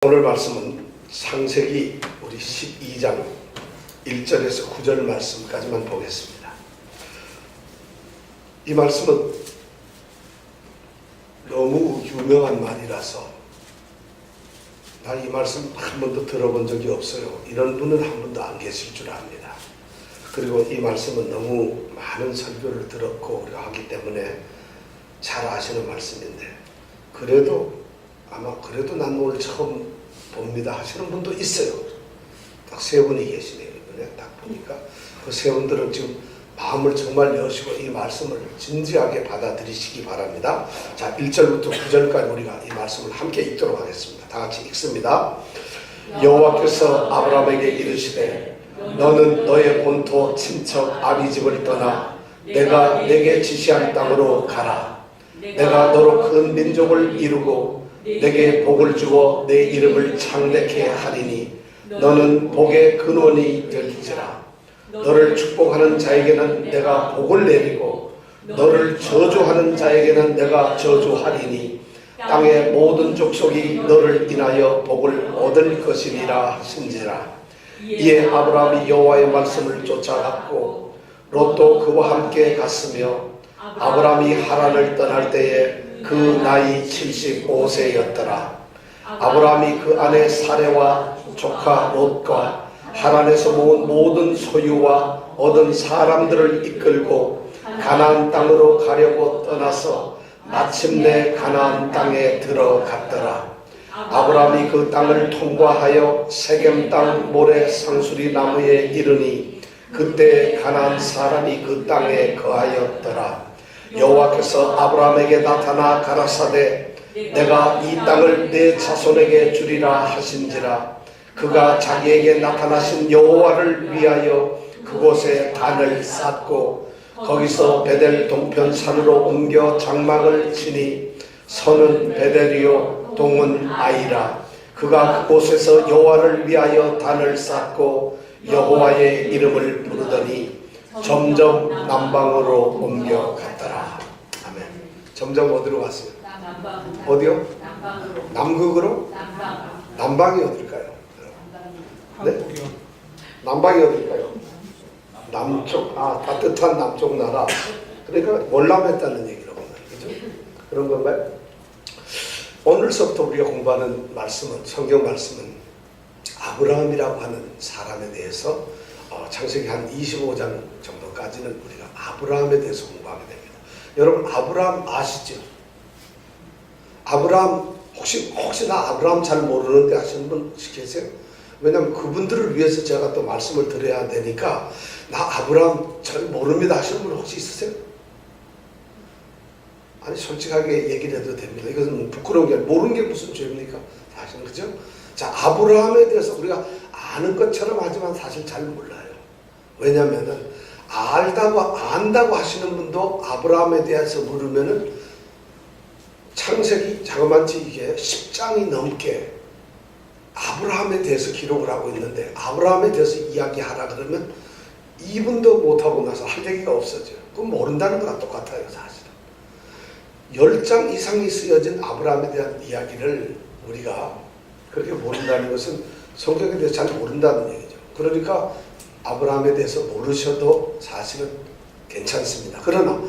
오늘 말씀은 창세기 우리 12장 1절에서 9절 말씀까지만 보겠습니다. 이 말씀은 너무 유명한 말이라서 나 이 말씀 한 번도 들어본 적이 없어요. 이런 분은 한 번도 안 계실 줄 압니다. 그리고 이 말씀은 너무 많은 설교를 들었고 우리가 하기 때문에 잘 아시는 말씀인데 그래도 난 오늘 처음 봅니다 하시는 분도 있어요. 딱 세 분이 계시네요. 이번에 딱 보니까 그 세 분들은 지금 마음을 정말 여시고 이 말씀을 진지하게 받아들이시기 바랍니다. 자, 1절부터 9절까지 우리가 이 말씀을 함께 읽도록 하겠습니다. 다 같이 읽습니다. 여호와께서 아브라함에게 이르시되 너는 너의 본토 친척 아비 집을 떠나 내가 내게 지시한 땅으로 가라. 내가 너로 큰 민족을 이루고 내게 복을 주어 내 이름을 창대케 하리니 너는 복의 근원이 될지라. 너를 축복하는 자에게는 내가 복을 내리고 너를 저주하는 자에게는 내가 저주하리니 땅의 모든 족속이 너를 인하여 복을 얻을 것이니라 하신지라. 이에 아브라함이 여호와의 말씀을 쫓아갔고 롯도 그와 함께 갔으며 아브라함이 하란을 떠날 때에 그 나이 75세였더라. 아브라함이 그 아내 사레와 조카 롯과 하란에서 모은 모든 소유와 얻은 사람들을 이끌고 가나안 땅으로 가려고 떠나서 마침내 가나안 땅에 들어갔더라. 아브라함이 그 땅을 통과하여 세겜 땅 모래 상수리 나무에 이르니 그때 가나안 사람이 그 땅에 거하였더라. 여호와께서 아브라함에게 나타나 가라사대 내가 이 땅을 내 자손에게 주리라 하신지라. 그가 자기에게 나타나신 여호와를 위하여 그곳에 단을 쌓고 거기서 베델 동편 산으로 옮겨 장막을 치니 서는 베델이요 동은 아이라. 그가 그곳에서 여호와를 위하여 단을 쌓고 여호와의 이름을 부르더니 점점 남방으로 옮겨갔더라. 아멘. 점점 어디로 갔어요? 어디요? 남극으로? 남방이 어딜까요? 네? 남방이 어딜까요? 남쪽, 따뜻한 남쪽 나라. 그러니까 월남했다는 얘기라고 하나요? 그죠? 그런 건가요? 오늘서부터 우리가 공부하는 말씀은, 성경 말씀은 아브라함이라고 하는 사람에 대해서 창세기 한 25장 정도까지는 우리가 아브라함에 대해서 공부하게 됩니다. 여러분 아브라함 아시죠? 아브라함 혹시 나 아브라함 잘 모르는데 하시는 분 계세요? 왜냐하면 그분들을 위해서 제가 또 말씀을 드려야 되니까 나 아브라함 잘 모릅니다 하시는 분 혹시 있으세요? 아니 솔직하게 얘기를 해도 됩니다. 이것은 부끄러운 게 아니라 모르는 게 무슨 죄입니까? 사실은 그죠? 자, 아브라함에 대해서 우리가 아는 것처럼 하지만 사실 잘 몰라요. 왜냐하면은 안다고 하시는 분도 아브라함에 대해서 물으면은 창세기 자그마치 이게 10장이 넘게 아브라함에 대해서 기록을 하고 있는데 아브라함에 대해서 이야기하라 그러면 2분도 못하고 나서 할 얘기가 없어져요. 그건 모른다는 거랑 똑같아요. 사실은 10장 이상이 쓰여진 아브라함에 대한 이야기를 우리가 그렇게 모른다는 것은 성경에 대해서 잘 모른다는 얘기죠. 그러니까 아브라함에 대해서 모르셔도 사실은 괜찮습니다. 그러나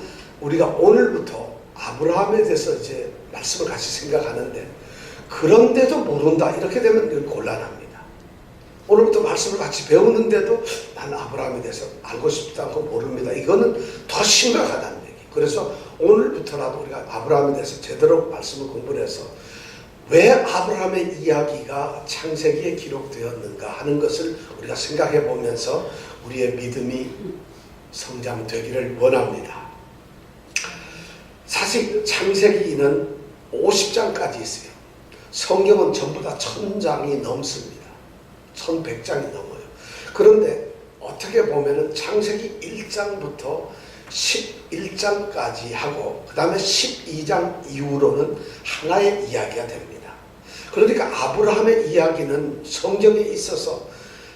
우리가 오늘부터 아브라함에 대해서 이제 말씀을 같이 생각하는데 그런데도 모른다 이렇게 되면 곤란합니다. 오늘부터 말씀을 같이 배우는데도 난 아브라함에 대해서 알고 싶지 않고 모릅니다. 이거는 더 심각하다는 얘기. 그래서 오늘부터라도 우리가 아브라함에 대해서 제대로 말씀을 공부를 해서 왜 아브라함의 이야기가 창세기에 기록되었는가 하는 것을 우리가 생각해 보면서 우리의 믿음이 성장되기를 원합니다. 사실 창세기는 50장까지 있어요. 성경은 전부 다 1000장이 넘습니다. 1100장이 넘어요. 그런데 어떻게 보면은 창세기 1장부터 11장까지 하고 그 다음에 12장 이후로는 하나의 이야기가 됩니다. 그러니까 아브라함의 이야기는 성경에 있어서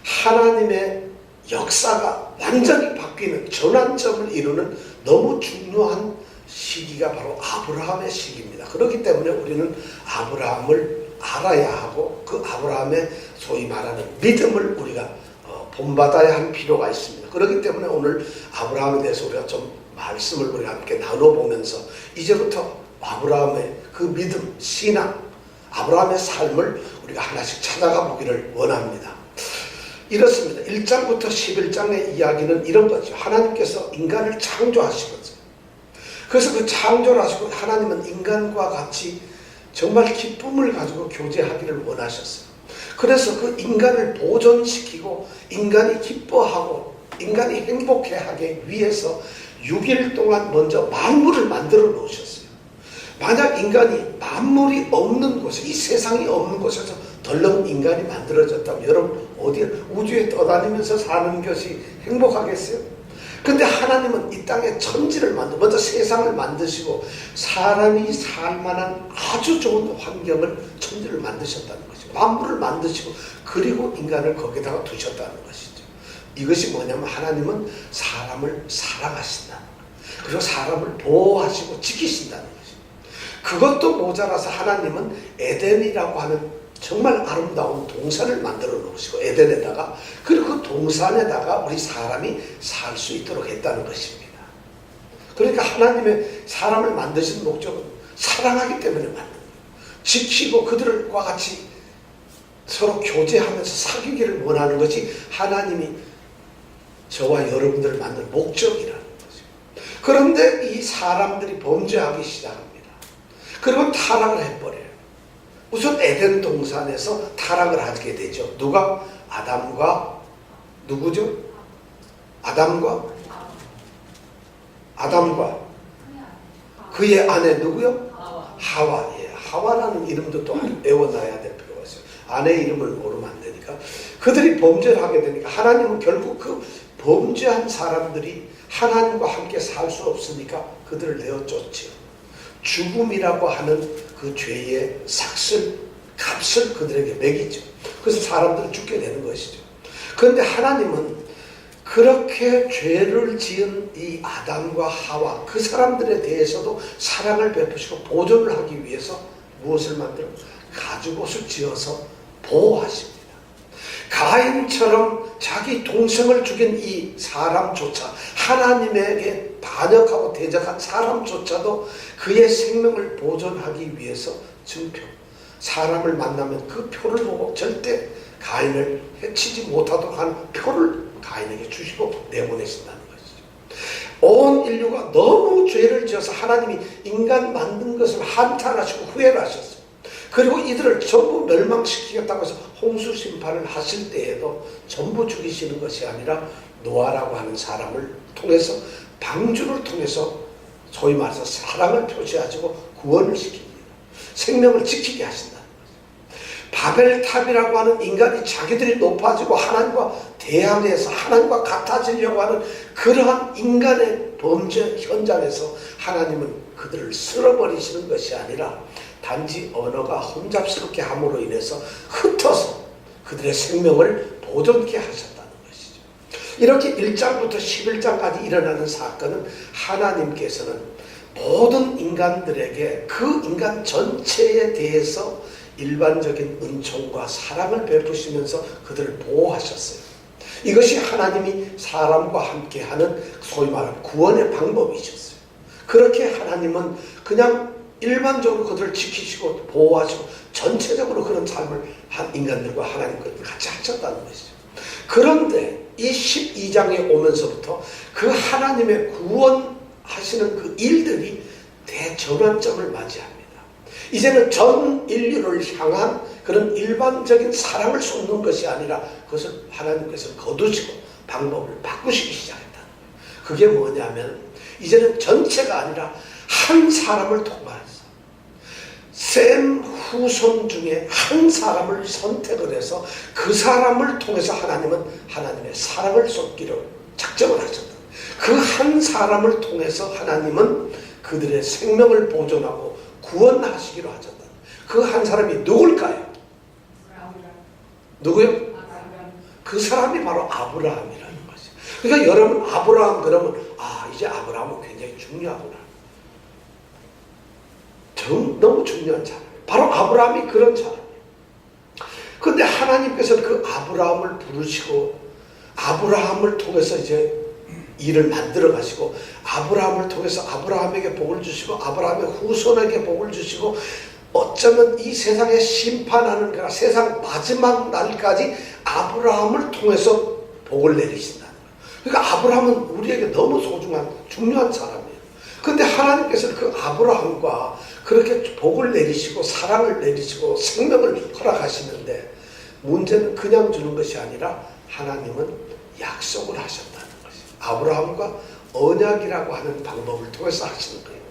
하나님의 역사가 완전히 바뀌는 전환점을 이루는 너무 중요한 시기가 바로 아브라함의 시기입니다. 그렇기 때문에 우리는 아브라함을 알아야 하고 그 아브라함의 소위 말하는 믿음을 우리가 본받아야 할 필요가 있습니다. 그렇기 때문에 오늘 아브라함에 대해서 우리가 좀 말씀을 우리가 함께 나눠보면서 이제부터 아브라함의 그 믿음, 신앙, 아브라함의 삶을 우리가 하나씩 찾아가 보기를 원합니다. 이렇습니다. 1장부터 11장의 이야기는 이런 거죠. 하나님께서 인간을 창조하시거든요. 그래서 그 창조를 하시고 하나님은 인간과 같이 정말 기쁨을 가지고 교제하기를 원하셨어요. 그래서 그 인간을 보존시키고 인간이 기뻐하고 인간이 행복해하기 위해서 6일 동안 먼저 만물을 만들어 놓으셨어요. 만약 인간이 만물이 없는 곳에, 이 세상이 없는 곳에서 덜렁 인간이 만들어졌다면 여러분 어디 우주에 떠다니면서 사는 것이 행복하겠어요? 근데 하나님은 이 땅에 천지를 먼저 세상을 만드시고 사람이 살만한 아주 좋은 환경을 천지를 만드셨다는 것이죠. 만물을 만드시고 그리고 인간을 거기다가 두셨다는 것이죠. 이것이 뭐냐면 하나님은 사람을 사랑하신다는 거예요. 그리고 사람을 보호하시고 지키신다는 것이죠. 그것도 모자라서 하나님은 에덴이라고 하는 정말 아름다운 동산을 만들어 놓으시고 에덴에다가 그리고 그 동산에다가 우리 사람이 살 수 있도록 했다는 것입니다. 그러니까 하나님의 사람을 만드신 목적은 사랑하기 때문에 만든 거예요. 지키고 그들과 같이 서로 교제하면서 사귀기를 원하는 것이 하나님이 저와 여러분들을 만든 목적이라는 거죠. 그런데 이 사람들이 범죄하기 시작합니다. 그리고 타락을 해버려요. 우선 에덴 동산에서 타락을 하게 되죠. 누가? 아담과 누구죠? 아담과 그의 아내 누구요? 하와. 예, 하와라는 이름도 또 외워놔야 될 필요가 있어요. 아내 이름을 모르면 안 되니까. 그들이 범죄를 하게 되니까 하나님은 결국 그 범죄한 사람들이 하나님과 함께 살 수 없으니까 그들을 내어쫓지요. 죽음이라고 하는 그 죄의 값을 그들에게 매기죠. 그래서 사람들은 죽게 되는 것이죠. 그런데 하나님은 그렇게 죄를 지은 이 아담과 하와 그 사람들에 대해서도 사랑을 베푸시고 보존을 하기 위해서 무엇을 만들어? 가죽옷을 지어서 보호하십니다. 가인처럼 자기 동생을 죽인 이 사람조차 하나님에게 반역하고 대적한 사람조차도 그의 생명을 보존하기 위해서 증표, 사람을 만나면 그 표를 보고 절대 가인을 해치지 못하도록 하는 표를 가인에게 주시고 내보내신다는 것이죠. 온 인류가 너무 죄를 지어서 하나님이 인간 만든 것을 한탄하시고 후회를 하셨어요. 그리고 이들을 전부 멸망시키겠다고 해서 홍수 심판을 하실 때에도 전부 죽이시는 것이 아니라 노아라고 하는 사람을 통해서 방주를 통해서 소위 말해서 사랑을 표시하시고 구원을 시킵니다. 생명을 지키게 하신다는 거죠. 바벨탑이라고 하는 인간이 자기들이 높아지고 하나님과 대항해서 하나님과 같아지려고 하는 그러한 인간의 범죄 현장에서 하나님은 그들을 쓸어버리시는 것이 아니라 단지 언어가 혼잡스럽게 함으로 인해서 흩어서 그들의 생명을 보존케 하셨다는 것이죠. 이렇게 1장부터 11장까지 일어나는 사건은 하나님께서는 모든 인간들에게 그 인간 전체에 대해서 일반적인 은총과 사랑을 베푸시면서 그들을 보호하셨어요. 이것이 하나님이 사람과 함께하는 소위 말하는 구원의 방법이셨어요. 그렇게 하나님은 그냥 일반적으로 그들을 지키시고 보호하시고 전체적으로 그런 삶을 한 인간들과 하나님과 같이 하셨다는 것이죠. 그런데 이 12장에 오면서부터 그 하나님의 구원하시는 그 일들이 대전환점을 맞이합니다. 이제는 전 인류를 향한 그런 일반적인 사랑을 쏟는 것이 아니라 그것을 하나님께서 거두시고 방법을 바꾸시기 시작했다는 거예요. 그게 뭐냐면 이제는 전체가 아니라 한 사람을 통해서 셈 후손 중에 한 사람을 선택을 해서 그 사람을 통해서 하나님은 하나님의 사랑을 쏟기로 작정을 하셨다. 그 한 사람을 통해서 하나님은 그들의 생명을 보존하고 구원하시기로 하셨다. 그 한 사람이 누굴까요? 누구요? 그 사람이 바로 아브라함이라는 것이죠. 그러니까 여러분 아브라함 그러면 이제 아브라함은 굉장히 중요하구나. 너무 중요한 사람이에요. 바로 아브라함이 그런 사람이에요. 근데 하나님께서는 그 아브라함을 부르시고 아브라함을 통해서 이제 일을 만들어 가시고 아브라함을 통해서 아브라함에게 복을 주시고 아브라함의 후손에게 복을 주시고 어쩌면 이 세상에 심판하는 그 세상 마지막 날까지 아브라함을 통해서 복을 내리신다는 거예요. 그러니까 아브라함은 우리에게 너무 소중한 중요한 사람이에요. 근데 하나님께서는 그 아브라함과 그렇게 복을 내리시고 사랑을 내리시고 생명을 허락하시는데 문제는 그냥 주는 것이 아니라 하나님은 약속을 하셨다는 것이에요. 아브라함과 언약이라고 하는 방법을 통해서 하시는 거예요.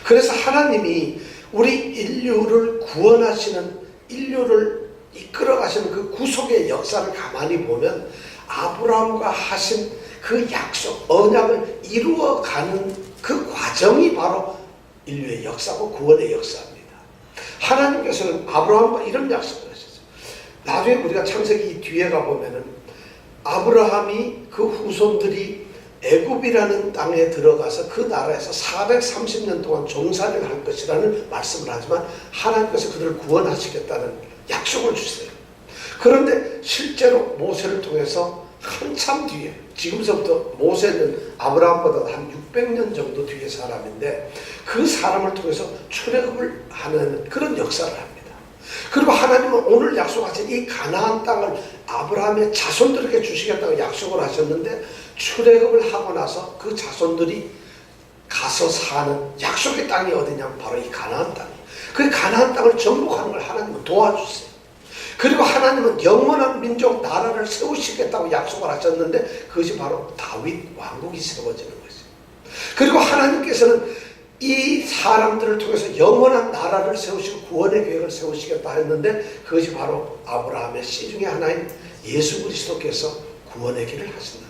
그래서 하나님이 우리 인류를 구원하시는, 인류를 이끌어 가시는 그 구속의 역사를 가만히 보면 아브라함과 하신 그 약속, 언약을 이루어가는 그 과정이 바로 인류의 역사고 구원의 역사입니다. 하나님께서는 아브라함과 이런 약속을 하셨어요. 나중에 우리가 창세기 뒤에 가보면은 아브라함이 그 후손들이 애굽이라는 땅에 들어가서 그 나라에서 430년 동안 종살이를 할 것이라는 말씀을 하지만 하나님께서 그들을 구원하시겠다는 약속을 주세요. 그런데 실제로 모세를 통해서 한참 뒤에, 지금서부터 모세는 아브라함보다 한 600년 정도 뒤의 사람인데 그 사람을 통해서 출애굽을 하는 그런 역사를 합니다. 그리고 하나님은 오늘 약속하신 이 가나안 땅을 아브라함의 자손들에게 주시겠다고 약속을 하셨는데 출애굽을 하고 나서 그 자손들이 가서 사는 약속의 땅이 어디냐면 바로 이 가나안 땅이에요. 그 가나안 땅을 정복하는 걸 하나님은 도와주세요. 그리고 하나님은 영원한 민족 나라를 세우시겠다고 약속을 하셨는데 그것이 바로 다윗 왕국이 세워지는 것이에요. 그리고 하나님께서는 이 사람들을 통해서 영원한 나라를 세우시고 구원의 계획을 세우시겠다 했는데 그것이 바로 아브라함의 씨 중에 하나인 예수 그리스도께서 구원의 길을 하신다.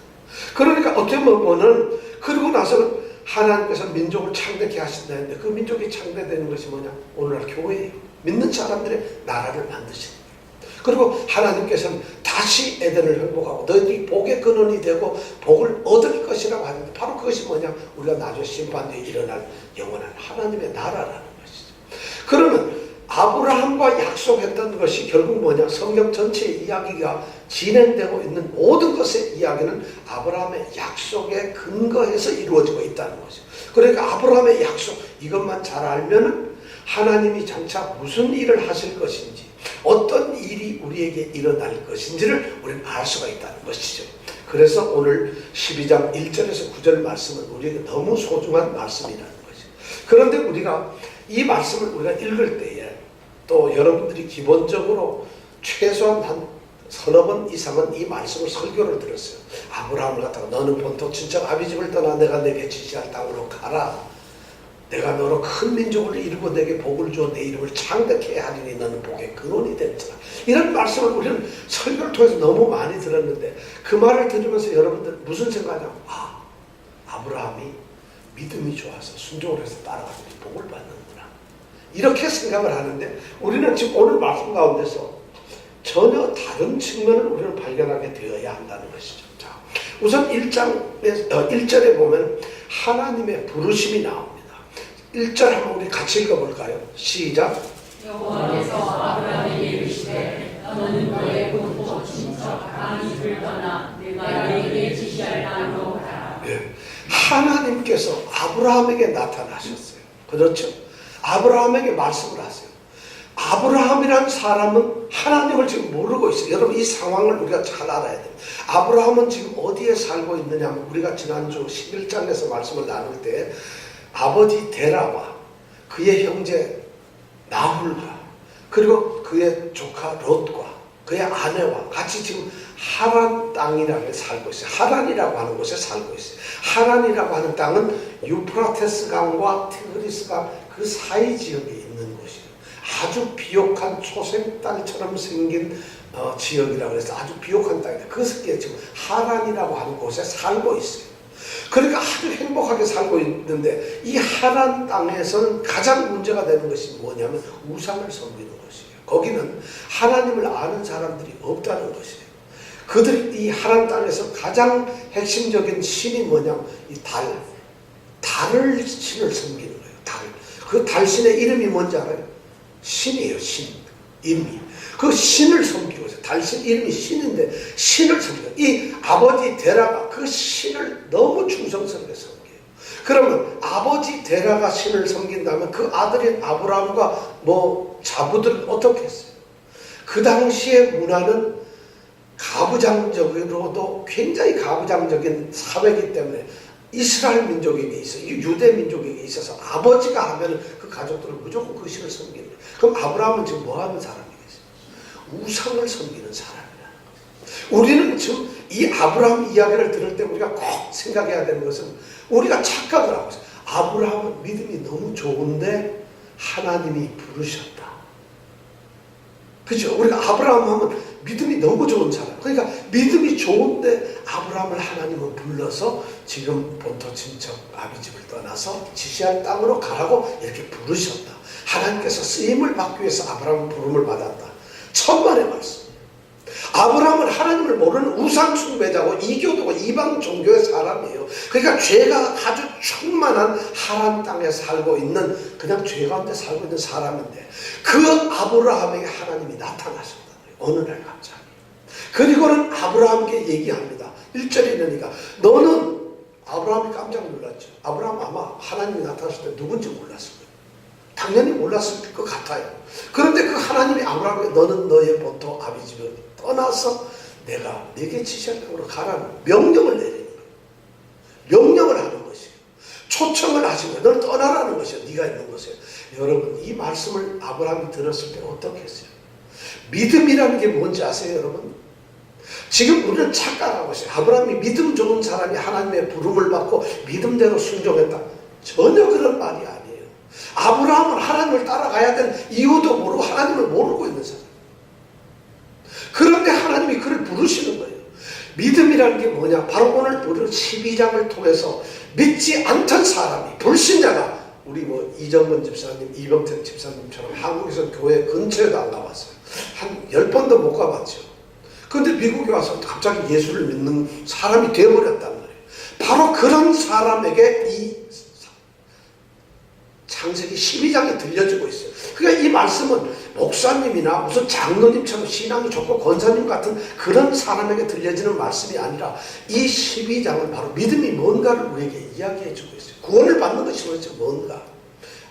그러니까 어떻게 보면은 그러고 나서는 하나님께서 민족을 창대케 하신다 했는데 그 민족이 창대되는 것이 뭐냐? 오늘날 교회예요. 믿는 사람들의 나라를 만드시는 거예요. 그리고 하나님께서는 다시 에덴을 회복하고 너희들이 복의 근원이 되고 복을 얻을 것이라고 하는데 바로 그것이 뭐냐? 우리가 나중에 심판 뒤에 일어날 영원한 하나님의 나라라는 것이죠. 그러면 아브라함과 약속했던 것이 결국 뭐냐? 성경 전체의 이야기가 진행되고 있는 모든 것의 이야기는 아브라함의 약속에 근거해서 이루어지고 있다는 거죠. 그러니까 아브라함의 약속 이것만 잘 알면은 하나님이 장차 무슨 일을 하실 것인지 어떤 일이 우리에게 일어날 것인지를 우리는 알 수가 있다는 것이죠. 그래서 오늘 12장 1절에서 9절 말씀은 우리에게 너무 소중한 말씀이라는 거죠. 그런데 우리가 이 말씀을 우리가 읽을 때에 또 여러분들이 기본적으로 최소한 한 서너 번 이상은 이 말씀을 설교를 들었어요. 아브라함을 갖다가 너는 본토 친척 아비집을 떠나 내가 내게 지시할 땅으로 가라. 내가 너로 큰 민족을 이루고 내게 복을 주어 내 이름을 창대케 하리니 너는 복의 근원이 되리라. 이런 말씀을 우리는 설교를 통해서 너무 많이 들었는데 그 말을 들으면서 여러분들 무슨 생각이냐면 아브라함이 믿음이 좋아서 순종을 해서 따라가더니 복을 받는구나. 이렇게 생각을 하는데 우리는 지금 오늘 말씀 가운데서 전혀 다른 측면을 우리는 발견하게 되어야 한다는 것이죠. 자, 우선 1절에 보면 하나님의 부르심이 나옵니다. 1절 한번 우리 같이 읽어볼까요? 시작. 여호와께서 아브라함에게 이르시되 너는 너의 본토 친척 아비집을 떠나 내가 내게 지시할 땅으로 가라. 네. 하나님께서 아브라함에게 나타나셨어요. 그렇죠? 아브라함에게 말씀을 하세요. 아브라함이란 사람은 하나님을 지금 모르고 있어요. 여러분 이 상황을 우리가 잘 알아야 돼요. 아브라함은 지금 어디에 살고 있느냐 하면 우리가 지난주 11장에서 말씀을 나눌 때 아버지 데라와 그의 형제 나홀과 그리고 그의 조카 롯과 그의 아내와 같이 지금 하란 땅이라는 데 살고 있어요. 하란이라고 하는 곳에 살고 있어요. 하란이라고 하는 땅은 유프라테스 강과 티그리스 강 그 사이 지역에 있는 곳이에요. 아주 비옥한 초생 땅처럼 생긴 지역이라고 해서 아주 비옥한 땅인데 그게 지금 하란이라고 하는 곳에 살고 있어요. 그러니까 아주 행복하게 살고 있는데 이 하란 땅에서는 가장 문제가 되는 것이 뭐냐면 우상을 섬기는 것이에요. 거기는 하나님을 아는 사람들이 없다는 것이에요. 그들이 이 하란 땅에서 가장 핵심적인 신이 뭐냐면 이 달을 신을 섬기는 거예요. 달. 그 달신의 이름이 뭔지 알아요? 신이에요. 신. 인미. 그 신을 섬기고 있어요. 당신 이름이 신인데 신을 섬겨요. 이 아버지 데라가 그 신을 너무 충성스럽게 섬겨요. 그러면 아버지 데라가 신을 섬긴다면 그 아들인 아브라함과 뭐 자부들은 어떻게 했어요? 그 당시의 문화는 가부장적으로도 굉장히 가부장적인 사회이기 때문에 이스라엘 민족에게 있어, 유대 민족에게 있어서 아버지가 하면 그 가족들은 무조건 그 신을 섬기는 거예요. 그럼 아브라함은 지금 뭐 하는 사람이겠어요? 우상을 섬기는 사람이라는 거예요. 우리는 지금 이 아브라함 이야기를 들을 때 우리가 꼭 생각해야 되는 것은 우리가 착각을 하고 있어요. 아브라함은 믿음이 너무 좋은데 하나님이 부르셨다. 그죠? 우리가 아브라함 하면 믿음이 너무 좋은 사람. 그러니까 믿음이 좋은데 아브라함을 하나님은 불러서 지금 본토 친척 아비집을 떠나서 지시할 땅으로 가라고 이렇게 부르셨다. 하나님께서 쓰임을 받기 위해서 아브라함은 부름을 받았다. 천만의 말씀. 아브라함은 하나님을 모르는 우상 숭배자고 이교도고 이방 종교의 사람이에요. 그러니까 죄가 아주 충만한 하란 땅에 살고 있는 그냥 죄 가운데 살고 있는 사람인데 그 아브라함에게 하나님이 나타나셨다. 어느 날 갑자기. 그리고는 아브라함께 얘기합니다. 1절에 이러니까 너는 아브라함이 깜짝 놀랐죠. 아브라함 아마 하나님이 나타났을 때 누군지 몰랐을 거예요. 당연히 몰랐을 것 같아요. 그런데 그 하나님이 아브라함에게 너는 너의 본토 아비집을 떠나서 내가 네게 지시할 땅으로 가라는 명령을 내리는 거예요. 명령을 하는 것이에요. 초청을 하신 거예요. 너를 떠나라는 것이에요. 네가 있는 곳에. 여러분 이 말씀을 아브라함이 들었을 때 어떻게 했어요? 믿음이라는 게 뭔지 아세요, 여러분? 지금 우리는 착각하고 있어요. 아브라함이 믿음 좋은 사람이 하나님의 부름을 받고 믿음대로 순종했다. 전혀 그런 말이 아니에요. 아브라함은 하나님을 따라가야 되는 이유도 모르고 하나님을 모르고 있는 사람. 그런데 하나님이 그를 부르시는 거예요. 믿음이라는 게 뭐냐? 바로 오늘 우리는 12장을 통해서 믿지 않던 사람이 불신자가 우리 뭐 이정근 집사님, 이병택 집사님처럼 한국에서 교회 근처에도 안 가봤어요. 한 10번도 못 가봤죠. 그런데 미국에 와서 갑자기 예수를 믿는 사람이 되어버렸단 말이에요. 바로 그런 사람에게 이 창세기 12장이 들려주고 있어요. 그러니까 이 말씀은 목사님이나 무슨 장로님처럼 신앙이 좋고 권사님 같은 그런 사람에게 들려지는 말씀이 아니라 이 12장은 바로 믿음이 뭔가를 우리에게 이야기해 주고 있어요. 구원을 받는 것이 도대체 뭔가.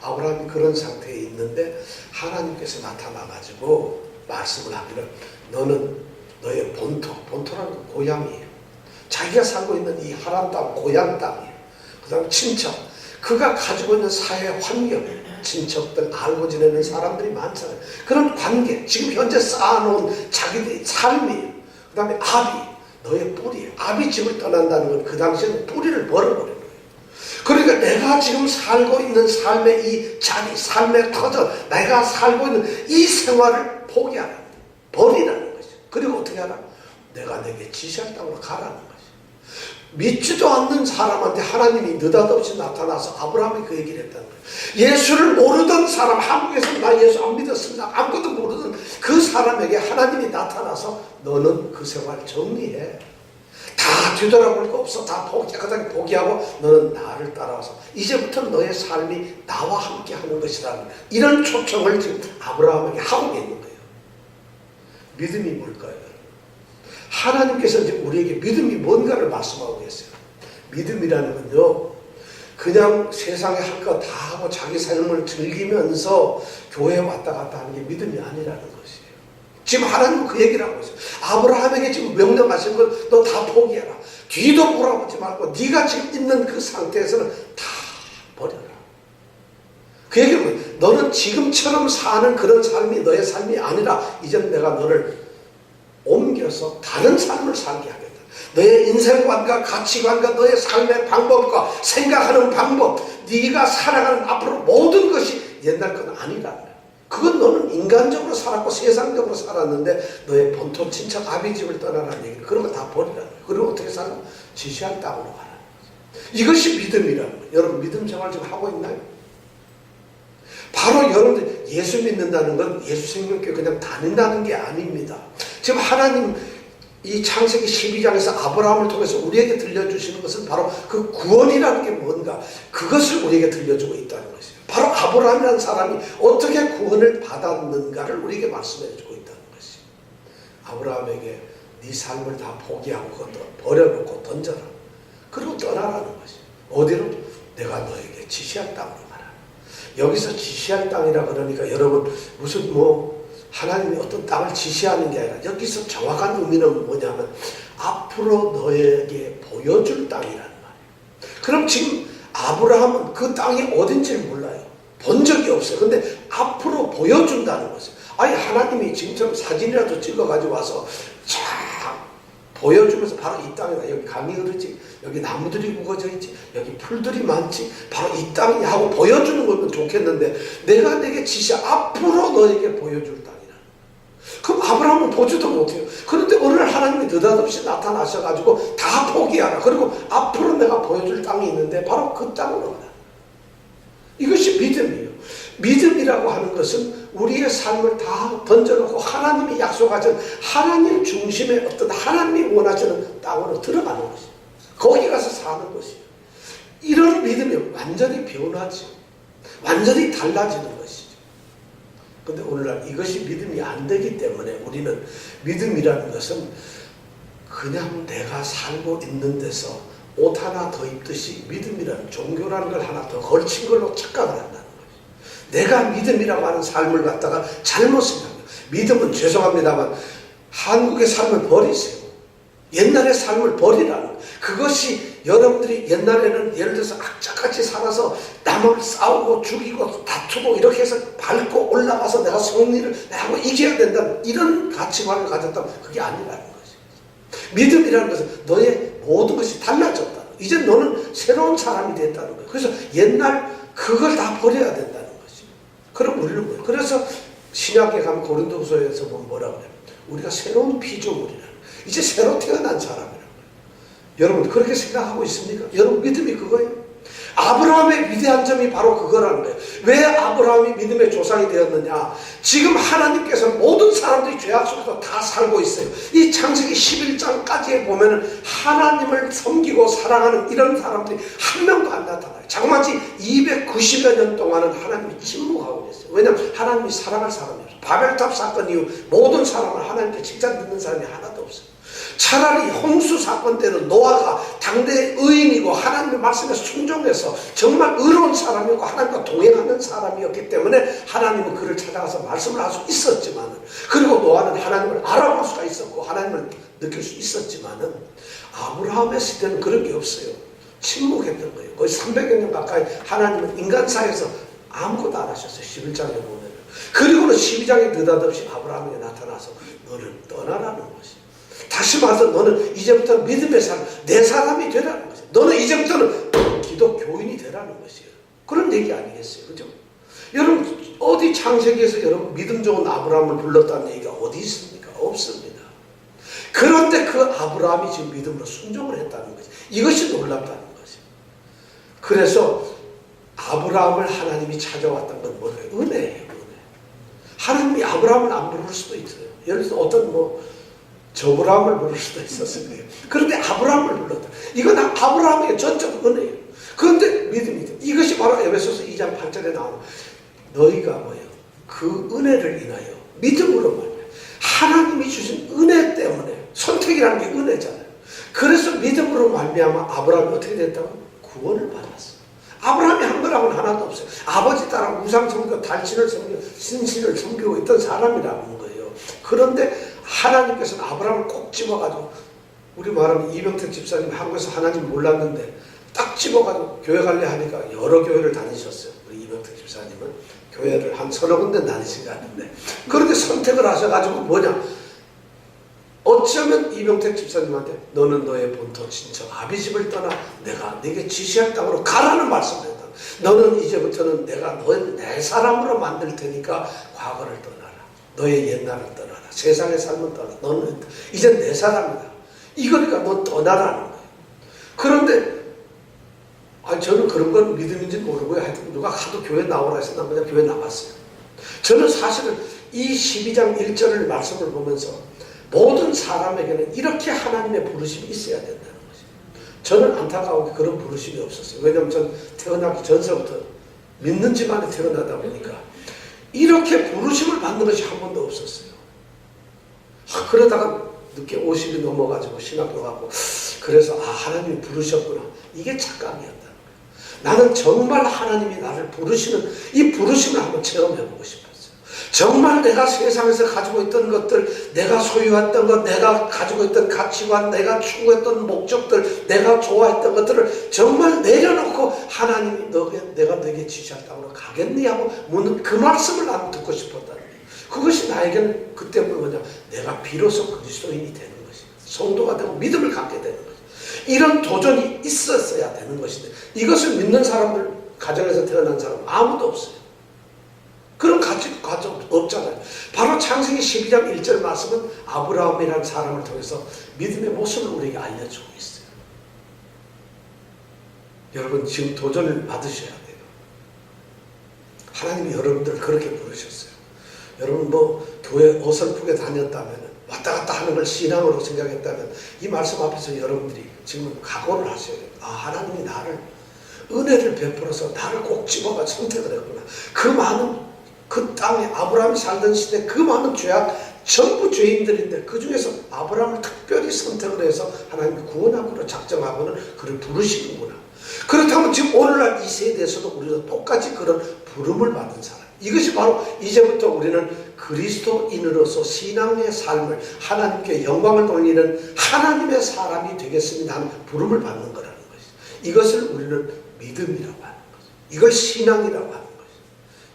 아브라함이 그런 상태에 있는데 하나님께서 나타나가지고 말씀을 하기를 너는 너의 본토라는 건 고향이에요. 자기가 살고 있는 이 하란 땅, 고향 땅이에요. 그 다음에 친척, 그가 가지고 있는 사회 환경, 친척들, 알고 지내는 사람들이 많잖아요. 그런 관계, 지금 현재 쌓아놓은 자기들의 삶이에요. 그 다음에 아비, 너의 뿌리예요. 아비 집을 떠난다는 건 그 당시에는 뿌리를 버려버려요. 그러니까 내가 지금 살고 있는 삶의 이 자리, 삶의 터전, 내가 살고 있는 이 생활을 포기하라. 버리라는 것이죠. 그리고 어떻게 하라? 내가 내게 지시할 땅으로 가라는 것이죠. 믿지도 않는 사람한테 하나님이 느닷없이 나타나서 아브라함이 그 얘기를 했다는 거예요. 예수를 모르던 사람, 한국에서 나 예수 안 믿었습니다. 아무것도 모르던 그 사람에게 하나님이 나타나서 너는 그 생활 정리해. 다 뒤돌아볼 거 없어. 다 포기하고 너는 나를 따라와서 이제부터는 너의 삶이 나와 함께 하는 것이라는 이런 초청을 지금 아브라함에게 하고 있는 거예요. 믿음이 뭘까요? 하나님께서 이제 우리에게 믿음이 뭔가를 말씀하고 계세요. 믿음이라는 건요, 그냥 세상에 할 거 다 하고 자기 삶을 즐기면서 교회에 왔다 갔다 하는 게 믿음이 아니라는 것이에요. 지금 하나님은 그 얘기를 하고 있어요. 아브라함에게 지금 명령하신 걸 너 다 포기해라. 뒤도 돌아보지 말고 네가 지금 있는 그 상태에서는 다 버려라. 그 얘기는 너는 지금처럼 사는 그런 삶이 너의 삶이 아니라 이제는 내가 너를 옮겨서 다른 삶을 살게 하겠다. 너의 인생관과 가치관과 너의 삶의 방법과 생각하는 방법, 네가 살아가는 앞으로 모든 것이 옛날 건 아니라. 그건 너는 인간적으로 살았고 세상적으로 살았는데 너의 본토 친척 아비집을 떠나라는 얘기를 그런 거 다 버리라는 거예요. 그리고 어떻게 살아? 지시할 땅으로 가라는 거죠. 이것이 믿음이라는 거예요. 여러분 믿음 생활 지금 하고 있나요? 바로 여러분들 예수 믿는다는 건 예수 생명교회 그냥 다닌다는 게 아닙니다. 지금 하나님 이 창세기 12장에서 아브라함을 통해서 우리에게 들려주시는 것은 바로 그 구원이라는 게 뭔가 그것을 우리에게 들려주고 있다는 것이에요. 바로 아브라함이라는 사람이 어떻게 구원을 받았는가를 우리에게 말씀해 주고 있다는 것이에요. 아브라함에게 네 삶을 다 포기하고 그것도 버려놓고 던져라. 그리고 떠나라는 것이. 어디로? 내가 너에게 지시할 땅으로 가라. 여기서 지시할 땅이라 그러니까 여러분 무슨 하나님이 어떤 땅을 지시하는 게 아니라 여기서 정확한 의미는 뭐냐면 앞으로 너에게 보여줄 땅이라는 말이에요. 그럼 지금 아브라함은 그 땅이 어딘지를 몰라요. 본 적이 없어요. 근데 앞으로 보여준다는 것이에요. 아니 하나님이 지금처럼 사진이라도 찍어가지고 와서 쫙 보여주면서 바로 이 땅이다. 여기 강이 흐르지. 여기 나무들이 우거져 있지. 여기 풀들이 많지. 바로 이 땅이 하고 보여주는 거면 좋겠는데 내가 내게 지시 앞으로 너에게 보여줄 땅이라. 그럼 아브라함은 보지도 못해요. 그런데 어느 날 하나님이 느닷없이 나타나셔가지고 다 포기하라. 그리고 앞으로 내가 보여줄 땅이 있는데 바로 그 땅으로 가라. 이것이 믿음이에요. 믿음이라고 하는 것은 우리의 삶을 다 던져놓고 하나님이 약속하신 하나님 중심의 어떤 하나님이 원하시는 땅으로 들어가는 것이에요. 거기 가서 사는 것이에요. 이런 믿음이 완전히 변하죠. 완전히 달라지는 것이죠. 근데 오늘날 이것이 믿음이 안 되기 때문에 우리는 믿음이라는 것은 그냥 내가 살고 있는 데서 옷 하나 더 입듯이 믿음이라는 종교라는 걸 하나 더 걸친 걸로 착각을 한다는 거예요. 내가 믿음이라고 하는 삶을 갖다가 잘못 생각해요. 믿음은 죄송합니다만 한국의 삶을 버리세요. 옛날의 삶을 버리라는 거예요. 그것이 여러분들이 옛날에는 예를 들어서 악착같이 살아서 남을 싸우고 죽이고 다투고 이렇게 해서 밟고 올라가서 내가 승리를 하고 이겨야 된다는 이런 가치관을 가졌다면 그게 아니라는 거예요. 믿음이라는 것은 너의 모든 것이 달라졌다. 이제 너는 새로운 사람이 됐다는 거예요. 그래서 옛날 그걸 다 버려야 된다는 거죠. 그럼 우리는 뭐예요? 그래서 신약에 가면 고린도후서에서 보면 뭐라고 그래요? 우리가 새로운 피조물이라는 거예요. 이제 새로 태어난 사람이라는 거예요. 여러분 그렇게 생각하고 있습니까? 여러분 믿음이 그거예요. 아브라함의 위대한 점이 바로 그거라는 거예요. 왜 아브라함이 믿음의 조상이 되었느냐? 지금 하나님께서 모든 사람들이 죄악 속에서 다 살고 있어요. 이 창세기 11장까지에 보면은 하나님을 섬기고 사랑하는 이런 사람들이 한 명도 안 나타나요. 장마치 290여 년 동안은 하나님이 침묵하고 있어요. 왜냐하면 하나님이 사랑할 사람이 없어요. 바벨탑 사건 이후 모든 사람을 하나님께 칭찬 듣는 사람이 하나도 없어요. 차라리 홍수 사건 때는 노아가 당대의 의인이고 하나님의 말씀에 순종해서 정말 의로운 사람이고 하나님과 동행하는 사람이었기 때문에 하나님은 그를 찾아가서 말씀을 할 수 있었지만, 그리고 노아는 하나님을 알아볼 수가 있었고 하나님을 느낄 수 있었지만은 아브라함의 시대는 그런 게 없어요. 침묵했던 거예요. 거의 300여 년 가까이 하나님은 인간사에서 아무것도 안 하셨어요. 11장에 보면. 그리고는 12장에 느닷없이 아브라함에게 나타나서 너는 떠나라는 것이. 다시 말해서 너는 이제부터 믿음의 사람, 내 사람이 되라는 것이에요. 너는 이제부터는 기독교인이 되라는 것이에요. 그런 얘기 아니겠어요? 그죠? 여러분 어디 창세기에서 여러분 믿음 좋은 아브라함을 불렀다는 얘기가 어디 있습니까? 없습니다. 그런데 그 아브라함이 지금 믿음으로 순종을 했다는 것이, 이것이 놀랍다는 것이에요. 그래서 아브라함을 하나님이 찾아왔던 건 뭐예요? 은혜예요. 은혜. 하나님이 아브라함을 안 부를 수도 있어요. 예를 들어서 어떤 저브라함을 부를 수도 있었을 거예요. 그런데 아브라함을 불렀다. 이건 아브라함에게 전적 은혜예요. 그런데 믿음이 돼. 이것이 바로 에베소서 2장 8절에 나오는 너희가 뭐예요? 그 은혜를 인하여 믿음으로 말이에요. 하나님이 주신 은혜 때문에, 선택이라는 게 은혜잖아요. 그래서 믿음으로 말미암아 아브라함이 어떻게 됐다고? 구원을 받았어요. 아브라함이 한 거라고는 하나도 없어요. 아버지 따라 우상 섬기고 달신을 섬기고 신신을 섬기고 있던 사람이라는 거예요. 그런데 하나님께서는 아브라함을 꼭 집어가지고, 우리 말하면 이병택 집사님 한국에서 하나님 몰랐는데 딱 집어가지고 교회 갈래 하니까 여러 교회를 다니셨어요. 우리 이병택 집사님은 교회를 한 서너 군데 다니신 것 같은데, 그런데 선택을 하셔가지고 뭐냐, 어쩌면 이병택 집사님한테 너는 너의 본토 친척 아비집을 떠나 내가 네게 지시할 땅으로 가라는 말씀을 했다. 너는 이제부터는 내가 너를 내 사람으로 만들 테니까 과거를 떠나라. 너의 옛날을 떠나라. 세상의 삶을 떠나. 너는 이제 내 사람이다. 이거니까 너 떠나라는 거예요. 그런데 저는 그런 건 믿음인지 모르고요. 하여튼 누가 하도 교회 나오라 해서 난 그냥 교회 나갔어요. 저는 사실은 이 12장 1절을 말씀을 보면서 모든 사람에게는 이렇게 하나님의 부르심이 있어야 된다는 거죠. 저는 안타까우게 그런 부르심이 없었어요. 왜냐하면 전 태어나기 전서부터 믿는 집안에 태어나다 보니까 이렇게 부르심을 받는 것이 한 번도 없었어요. 그러다가 늦게 50이 넘어가지고 신학교 가고 그래서 하나님이 부르셨구나. 이게 착각이었다는 거예요. 나는 정말 하나님이 나를 부르시는 이 부르심을 한번 체험해보고 싶었어요. 정말 내가 세상에서 가지고 있던 것들, 내가 소유했던 것, 내가 가지고 있던 가치관, 내가 추구했던 목적들, 내가 좋아했던 것들을 정말 내려놓고 하나님이 내가 너에게 지시했다고 가겠니? 하고 묻는 그 말씀을 나는 듣고 싶었다는 거예요. 그것이 나에게는 그때부터 뭐냐, 내가 비로소 그리스도인이 되는 것이, 성도가 되고 믿음을 갖게 되는 것이, 이런 도전이 있었어야 되는 것인데 이것을 믿는 사람들, 가정에서 태어난 사람 아무도 없어요. 그런 가정 없잖아요. 바로 창세기 12장 1절 말씀은 아브라함이라는 사람을 통해서 믿음의 모습을 우리에게 알려주고 있어요. 여러분 지금 도전을 받으셔야 돼요. 하나님이 여러분들을 그렇게 부르셨어요. 여러분 교회 어설프게 다녔다면, 왔다 갔다 하는 걸 신앙으로 생각했다면 이 말씀 앞에서 여러분들이 지금 각오를 하셔야 돼요. 하나님이 나를 은혜를 베풀어서 나를 꼭 집어가 선택을 했구나. 그 많은 그 땅에 아브라함이 살던 시대 그 많은 죄악 전부 죄인들인데 그 중에서 아브라함을 특별히 선택을 해서 하나님이 구원하기로 작정하고는 그를 부르시는구나. 그렇다면 지금 오늘날 이 세대에서도 우리도 똑같이 그런 부름을 받은 사람, 이것이 바로 이제부터 우리는 그리스도인으로서 신앙의 삶을 하나님께 영광을 돌리는 하나님의 사람이 되겠습니다 하는 부름을 받는 거라는 것이죠. 이것을 우리는 믿음이라고 하는 거죠. 이걸 신앙이라고 하는 거죠.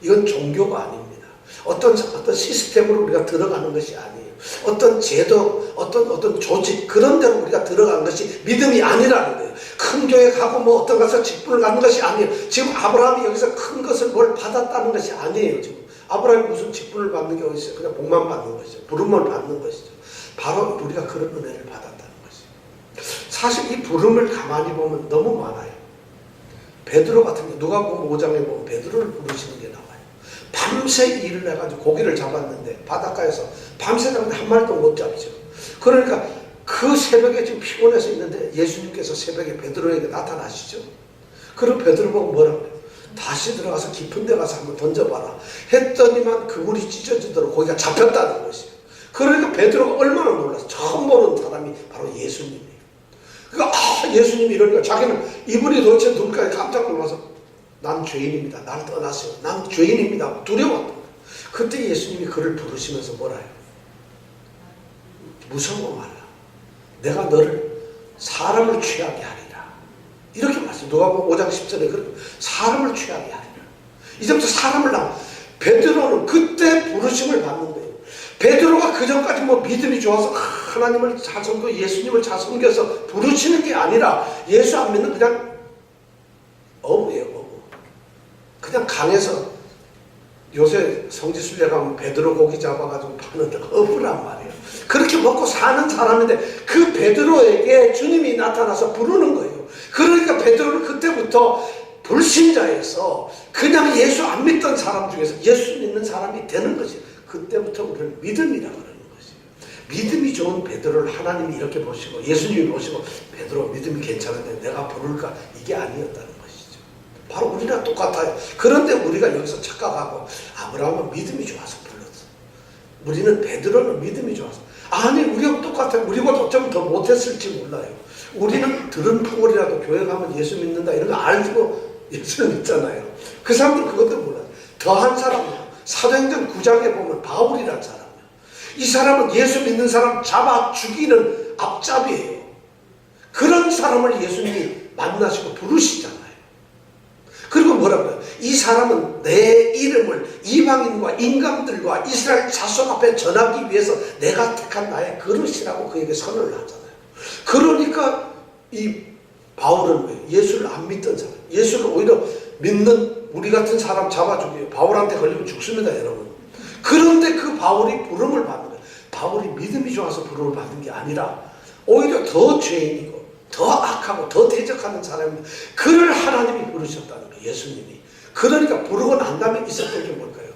이건 종교가 아닙니다. 어떤 시스템으로 우리가 들어가는 것이 아니에요. 어떤 제도, 어떤 조직, 그런 데로 우리가 들어가는 것이 믿음이 아니라는 거예요. 큰 교회 가고 어떤 가서 직분을 갖는 것이 아니에요. 지금 아브라함이 여기서 큰 것을 뭘 받았다는 것이 아니에요. 지금 아브라함이 무슨 직분을 받는 게 어디 있어요? 그냥 복만 받는 것이죠. 부름을 받는 것이죠. 바로 우리가 그런 은혜를 받았다는 것이죠. 사실 이 부름을 가만히 보면 너무 많아요. 베드로 같은 게 누가복음 5장에 보면 베드로를 부르시는 게 나와요. 밤새 일을 해가지고 고기를 잡았는데 바닷가에서 밤새 잡았는데 한 마리도 못 잡죠. 그러니까 그 새벽에 지금 피곤해서 있는데 예수님께서 새벽에 베드로에게 나타나시죠. 그럼 베드로 보고 뭐라고 해요? 다시 들어가서 깊은 데 가서 한번 던져봐라 했더니만 그물이 찢어지도록 고기가 잡혔다는 것이에요. 그러니까 베드로가 얼마나 놀랐어. 처음 보는 사람이 바로 예수님이에요. 그러니까 예수님이 이러니까 자기는 이분이 도대체 누굴까 깜짝 놀라서 난 죄인입니다. 나를 떠났어요. 난 죄인입니다. 두려웠던 거예요. 그때 예수님이 그를 부르시면서 뭐라 해요? 무서워 말라. 내가 너를 사람을 취하게 하리라. 이렇게 말씀. 누가복음 5장 10절에 그렇게 사람을 취하게 하리라. 이제부터 사람을 베드로는 그때 부르심을 받는 거예요. 베드로가 그전까지 믿음이 좋아서 하나님을 잘 섬겨 예수님을 잘 섬겨서 부르시는 게 아니라 예수 안 믿는 그냥 어부예요. 어부. 그냥 강에서 요새 성지순례 가면 베드로 고기 잡아가지고 파는 어부란 말이에요. 그렇게 먹고 사는 사람인데 그 베드로에게 주님이 나타나서 부르는 거예요. 그러니까 베드로는 그때부터 불신자에서 그냥 예수 안 믿던 사람 중에서 예수 믿는 사람이 되는 것이에요. 그때부터 우리는 믿음이라고 하는 것이에요. 믿음이 좋은 베드로를 하나님이 이렇게 보시고 예수님이 보시고 베드로 믿음이 괜찮은데 내가 부를까? 이게 아니었다는 것이죠. 바로 우리랑 똑같아요. 그런데 우리가 여기서 착각하고 아브라함은 믿음이 좋아서 불렀어. 우리는 베드로는 믿음이 좋아서. 아니 우리하고 똑같아요. 우리보다 어쩌면 더 못했을지 몰라요. 우리는 들은 풍월이라도 교회 가면 예수 믿는다 이런 거 알고 예수를 믿잖아요. 그 사람들은 그것도 몰라요. 더한 사람이에요. 사도행전 9장에 보면 바울이라는 사람이에요. 이 사람은 예수 믿는 사람 잡아 죽이는 앞잡이에요. 그런 사람을 예수님이 만나시고 부르시잖아요. 그리고 뭐라고 해요? 이 사람은 내 이름을 이방인과 인간들과 이스라엘 자손 앞에 전하기 위해서 내가 택한 나의 그릇이라고 그에게 선언을 하잖아요. 그러니까 이 바울은 왜? 예수를 안 믿던 사람, 예수를 오히려 믿는 우리 같은 사람 잡아 죽여요. 바울한테 걸리면 죽습니다, 여러분. 그런데 그 바울이 부름을 받는 거예요. 바울이 믿음이 좋아서 부름을 받는 게 아니라 오히려 더 죄인이고 더 악하고 더 대적하는 사람입니다. 그를 하나님이 부르셨다는 거예요, 예수님이. 그러니까 부르고 난 다음에 있었던 게 뭘까요?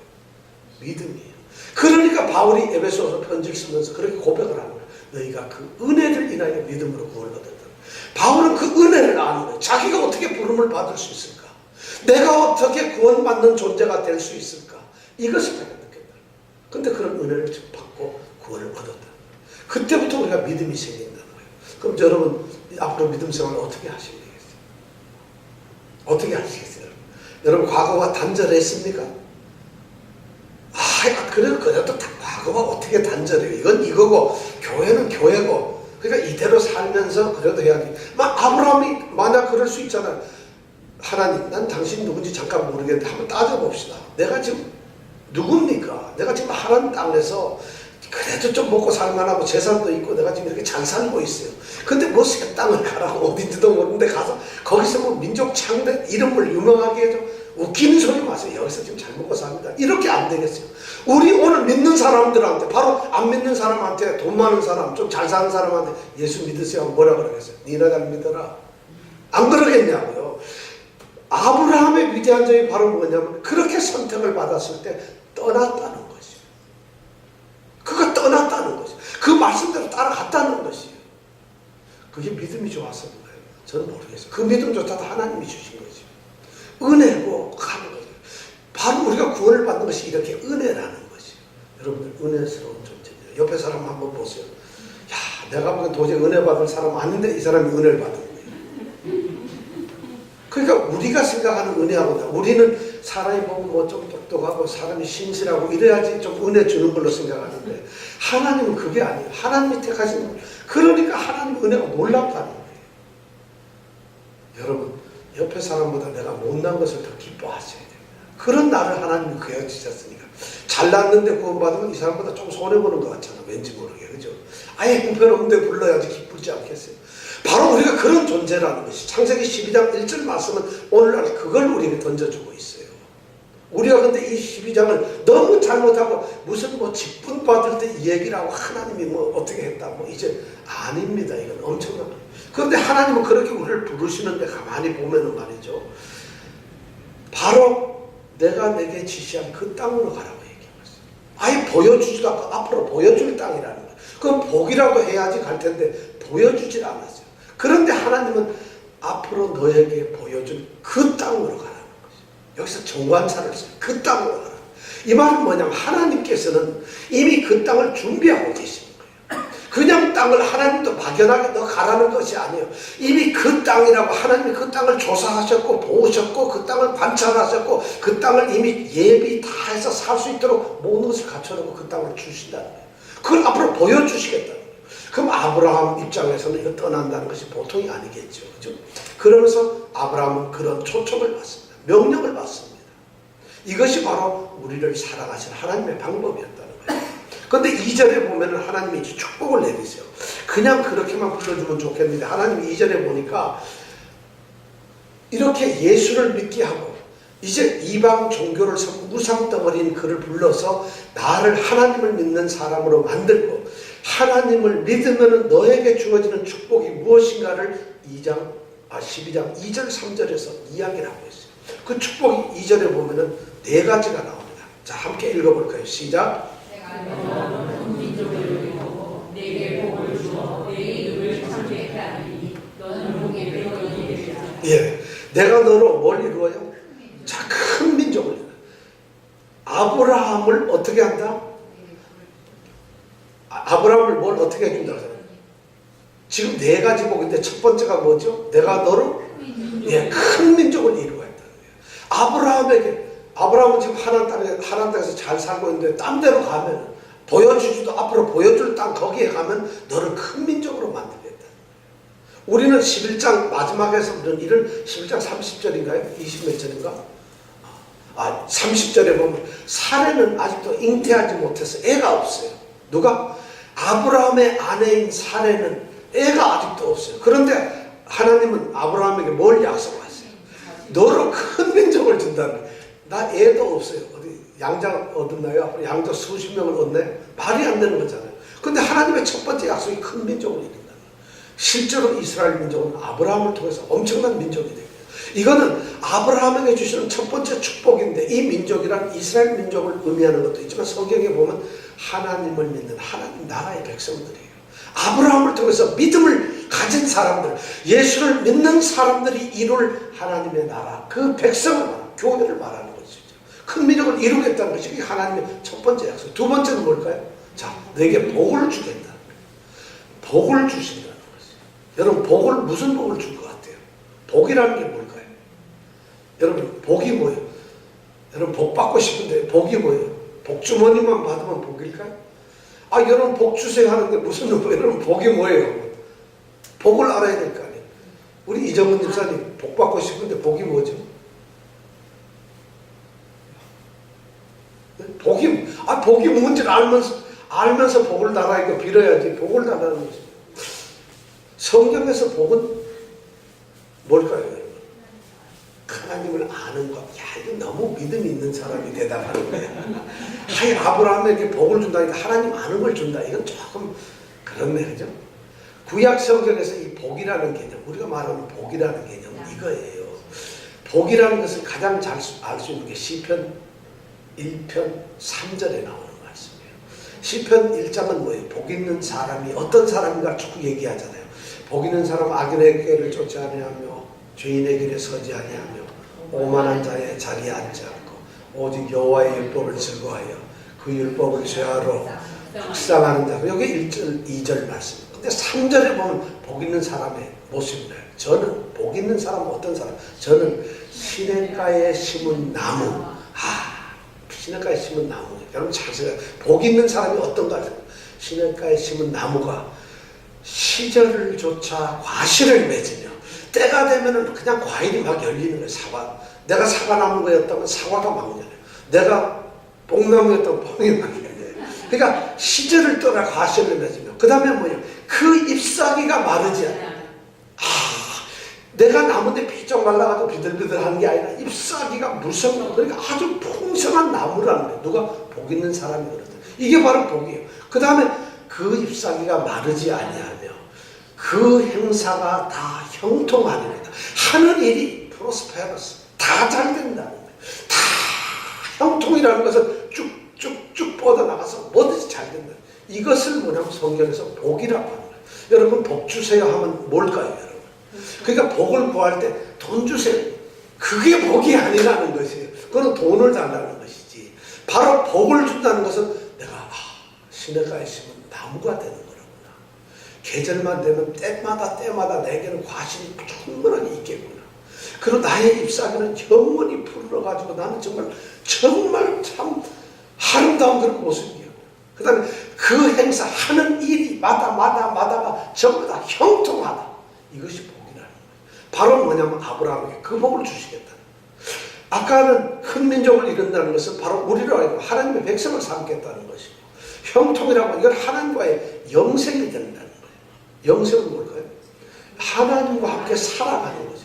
믿음이에요. 그러니까 바울이 에베소서 편지를 쓰면서 그렇게 고백을 하는 거예요. 너희가 그 은혜를 인하여 믿음으로 구원을 얻었다. 바울은 그 은혜를 아는 거예요. 자기가 어떻게 부름을 받을 수 있을까? 내가 어떻게 구원받는 존재가 될 수 있을까? 이것을 내가 느꼈다. 근데 그런 은혜를 받고 구원을 얻었다. 그때부터 우리가 믿음이 생긴다는 거예요. 그럼 여러분 앞으로 믿음 생활을 어떻게 하시겠어요? 어떻게 하시겠어요? 여러분 과거가 단절했습니까? 그래도 과거가 어떻게 단절해요? 이건 이거고 교회는 교회고 그러니까 이대로 살면서 그래도 해야지. 아브라함이 만약 그럴 수 있잖아요. 하나님, 난 당신 누군지 잠깐 모르겠는데 한번 따져봅시다. 내가 지금 누굽니까? 내가 지금 하나님 땅에서 그래도 좀 먹고 살만하고 재산도 있고 내가 지금 이렇게 잘 살고 있어요. 근데 뭐 새 땅을 가라고 어딘지도 모르는데 가서 거기서 뭐 민족 창대 이름을 유명하게 해줘. 웃기는 소리 마세요. 여기서 지금 잘 먹고 삽니다. 이렇게 안 되겠어요. 우리 오늘 믿는 사람들한테 바로 안 믿는 사람한테 돈 많은 사람 좀 잘 사는 사람한테 예수 믿으세요 하면 뭐라 그러겠어요? 니나 잘 믿어라. 안 그러겠냐고요. 아브라함의 위대한 점이 바로 뭐냐면 그렇게 선택을 받았을 때 떠났다는 것이에요. 그가 떠났다는 것이에요. 그 말씀대로 따라갔다는 것이에요. 그게 믿음이 좋아서 그래요. 저는 모르겠어요. 그 믿음조차도 하나님이 주신 거죠. 은혜고 하는 거죠. 바로 우리가 구원을 받는 것이 이렇게 은혜라는 것이에요. 여러분들 은혜스러운 존재입니다. 옆에 사람 한번 보세요. 야, 내가 보기엔 도저히 은혜 받을 사람 아닌데 이 사람이 은혜를 받은 거예요. 그러니까 우리가 생각하는 은혜하고 우리는 사람이 보면 뭐 좀 똑똑하고 사람이 신실하고 이래야지 좀 은혜 주는 걸로 생각하는데 하나님은 그게 아니에요. 하나님이 택하신 거. 그러니까 하나님 은혜가 놀랍다는 거예요. 여러분 옆에 사람보다 내가 못난 것을 더 기뻐하셔야 됩니다. 그런 나를 하나님이 구해주셨으니까 잘났는데 구원받으면 이 사람보다 좀 손해보는 것 같잖아. 왠지 모르게 그죠? 아예 형편없는데 불러야지 기쁘지 않겠어요? 바로 우리가 그런 존재라는 것이 창세기 12장 1절 말씀은 오늘날 그걸 우리에게 던져주고 있어요. 우리가 근데 이 12장을 너무 잘못하고 무슨 뭐 직분 받을 때 이 얘기를 하고 하나님이 뭐 어떻게 했다 뭐 이제 아닙니다. 이건 엄청난 거예요. 그런데 하나님은 그렇게 우리를 부르시는데 가만히 보면은 말이죠. 바로 내가 내게 지시한 그 땅으로 가라고 얘기하고 있어요. 아예 보여주지도 않고 앞으로 보여줄 땅이라는 거예요. 그럼 복이라도 해야지 갈 텐데 보여주질 않았어요. 그런데 하나님은 앞으로 너에게 보여줄 그 땅으로 가라는 거죠. 여기서 정관사를 써요. 그 땅으로 가라. 이 말은 뭐냐면 하나님께서는 이미 그 땅을 준비하고 계시는 거예요. 그냥 땅을 하나님도 막연하게 너 가라는 것이 아니에요. 이미 그 땅이라고 하나님이 그 땅을 조사하셨고 보셨고 그 땅을 관찰하셨고 그 땅을 이미 예비 다 해서 살 수 있도록 모든 것을 갖춰놓고 그 땅을 주신다는 거예요. 그걸 앞으로 보여주시겠다는 거예요. 그럼 아브라함 입장에서는 이거 떠난다는 것이 보통이 아니겠죠. 그죠? 그러면서 아브라함은 그런 초청을 받습니다. 명령을 받습니다. 이것이 바로 우리를 사랑하시는 하나님의 방법이었다는 거예요. 그런데 2절에 보면 하나님이 이제 축복을 내리세요. 그냥 그렇게만 불러주면 좋겠는데 하나님이 2절에 보니까 이렇게 예수를 믿게 하고 이제 이방 종교를 우상덩어리인 그를 불러서 나를 하나님을 믿는 사람으로 만들고 하나님을 믿으면 너에게 주어지는 축복이 무엇인가를 12장 2절 3절에서 이야기를 하고 있어요. 그 축복이 2절에 보면 4가지가 나옵니다. 자, 함께 읽어볼까요? 시작. 내가 민족을 이루고 내게 복을 주어 내 이름을 창대케 하리니 너는 복의 근원이 되리라. 예, 내가 너로 뭘 이루어요? 자, 큰 민족을 이루어요. 아브라함을 어떻게 한다? 아브라함을 뭘 어떻게 해준다? 지금 4가지 복인데 첫 번째가 뭐죠? 내가 너로 큰 민족을 이루어 했다는 거예요. 아브라함은 지금 하나님 땅에서 잘 살고 있는데 딴 데로 가면 보여주지도 앞으로 보여줄 땅 거기에 가면 너를 큰 민족으로 만들겠다. 우리는 11장 마지막에서 그런 일을 11장 30절인가요? 20몇 절인가? 30절에 보면 사례는 아직도 잉태하지 못해서 애가 없어요. 누가? 아브라함의 아내인 사례는 애가 아직도 없어요. 그런데 하나님은 아브라함에게 뭘 약속하세요? 너로 큰 민족을 준다는 거예요. 나 애도 없어요. 어디 양자 얻었나요? 앞으로 양자 수십 명을 얻네? 말이 안 되는 거잖아요. 근데 하나님의 첫 번째 약속이 큰 민족을 이룬다는 거예요. 실제로 이스라엘 민족은 아브라함을 통해서 엄청난 민족이 됩니다. 이거는 아브라함에게 주시는 첫 번째 축복인데 이 민족이란 이스라엘 민족을 의미하는 것도 있지만 성경에 보면 하나님을 믿는 하나님 나라의 백성들이에요. 아브라함을 통해서 믿음을 가진 사람들, 예수를 믿는 사람들이 이룰 하나님의 나라, 그 백성을 말하는, 교회를 말하는 것이죠. 큰 민족을 이루겠다는 것이 하나님의 첫 번째 약속. 두 번째는 뭘까요? 자, 너에게 복을 주겠다. 복을 주신다는 것이에요. 여러분 복을 무슨 복을 줄 것 같아요? 복이라는 게 뭘까요? 여러분 복이 뭐예요? 여러분 복 받고 싶은데 복이 뭐예요? 복주머니만 받으면 복일까요? 아 여러분 복 주세요 하는데 무슨 여러분 복이 뭐예요? 복을 알아야 될 거 아니에요. 우리 이정은 집사님 복 받고 싶은데 복이 뭐죠? 복이 뭔지를 알면서 복을 달라니까 빌어야지. 복을 달라는 거죠. 성경에서 복은 뭘까요, 여러분? 하나님을 아는 것. 야, 이거 너무 믿음이 있는 사람이 대답하는 거야. 하여 아브라함에게 복을 준다니까 하나님 아는 걸 준다. 이건 조금 그렇네, 그죠? 구약 성경에서 이 복이라는 개념, 우리가 말하는 복이라는 개념은 이거예요. 복이라는 것을 가장 잘 알 수 있는 게 시편 1편 3절에 나오는 말씀이에요. 시편 1장은 뭐예요? 복 있는 사람이 어떤 사람인가 쭉 얘기하잖아요. 복 있는 사람은 악인의 길을 쫓지 아니하며 죄인의 길에 서지 아니하며 오만한 자의 자리에 앉지 않고 오직 여호와의 율법을 즐거워하여 그 율법을 죄하러 묵상하는 자. 여기 1절 2절 말씀. 근데 3절에 보면 복 있는 사람의 모습이에요. 저는 복 있는 사람은 어떤 사람? 저는 시냇가에 심은 나무. 시냇가에 심은 나무. 여러분 잘 생각해요. 복 있는 사람이 어떤가? 시냇가에 심은 나무가 시절을 조차 과실을 맺으며 때가 되면은 그냥 과일이 막 열리는 거예요. 사과. 내가 사과나무였다면 사과가 막 열려요. 내가 뽕나무였다면 뽕이 막 열려요. 그러니까 시절을 떠나 과실을 맺으며 그 다음에 뭐예요? 그 잎사귀가 마르지 않아요. 내가 나무인데 피쩍 말라가지고 비들비들한 게 아니라 잎사귀가 무성하고 그러니까 아주 풍성한 나무라는 거예요. 누가 복 있는 사람이 그러다. 이게 바로 복이에요. 그 다음에 그 잎사귀가 마르지 아니하며 그 행사가 다 형통하니라. 하는 일이 프로스페러스 다 잘 된다는 거예요. 다 형통이라는 것은 쭉쭉쭉 뻗어나가서 뭐든지 잘 된다. 이것을 뭐냐면 성경에서 복이라고 하는 거예요. 여러분 복 주세요 하면 뭘까요, 여러분? 그러니까 복을 구할 때 돈 주세요. 그게 복이 아니라는 것이에요. 그건 돈을 달라는 것이지. 바로 복을 준다는 것은 내가 시냇가에 심은 나무가 되는 거라구나. 계절만 되면 때마다 내게는 과실이 충분하게 있겠구나. 그리고 나의 잎사귀는 영원히 푸르러가지고 나는 정말 참 아름다운 그런 모습이에요. 그 다음에 그 행사 하는 일이 마다가 전부 다 형통하다. 이것이 복이라는 거예요. 바로 뭐냐면 아브라함에게 그 복을 주시겠다. 아까는 큰 민족을 이룬다는 것은 바로 우리로 알고 하나님의 백성을 삼겠다는 것이고, 형통이라고 이건 하나님과의 영생이 된다는 거예요. 영생은 뭘까요? 하나님과 함께 살아가는 거죠.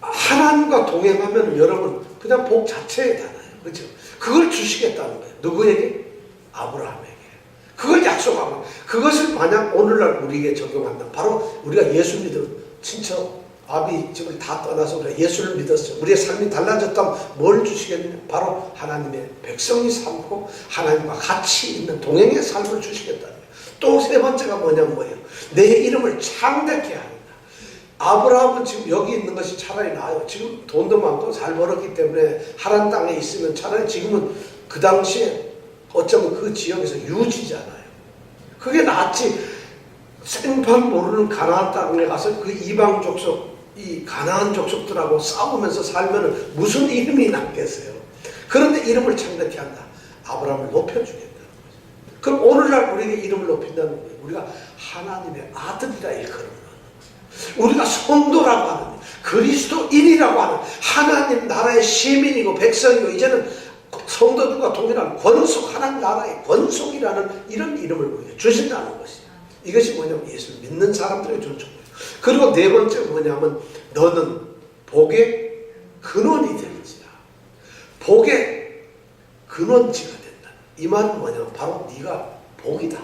하나님과 동행하면 여러분 그냥 복 자체잖아요. 그렇죠? 그걸 주시겠다는 거예요. 누구에게? 아브라함에게. 그걸 약속하고 그것을 만약 오늘날 우리에게 적용한다면 바로 우리가 예수 믿은 친척 아비 집을 다 떠나서 우리가 예수를 믿었어요. 우리의 삶이 달라졌다면 뭘 주시겠느냐? 바로 하나님의 백성이 삼고 하나님과 같이 있는 동행의 삶을 주시겠다는 거예요. 또 세 번째가 뭐예요? 내 이름을 창대케 합니다. 아브라함은 지금 여기 있는 것이 차라리 나아요. 지금 돈도 많고 잘 벌었기 때문에 하란 땅에 있으면 차라리 지금은 그 당시에 어쩌면 그 지역에서 유지잖아요. 그게 낫지. 생판 모르는 가나안 땅에 가서 그 이방 족속, 이 가나안 족속들하고 싸우면서 살면 무슨 이름이 남겠어요. 그런데 이름을 창대케 한다. 아브라함을 높여주겠다는 거죠. 그럼 오늘날 우리에게 이름을 높인다는 거예요. 우리가 하나님의 아들이라 일컬음을 하는 거예요. 우리가 성도라고 하는, 그리스도인이라고 하는 하나님 나라의 시민이고 백성이고 이제는 성도들과 동일한 권속, 하나님 나라의 권속이라는 이런 이름을 우리에게 주신다는 것이에요. 이것이 뭐냐면 예수를 믿는 사람들에게 주는 축복이에요. 그리고 네 번째 뭐냐면 너는 복의 근원이 될지라. 복의 근원지가 된다. 이 말은 뭐냐면 바로 네가 복이다.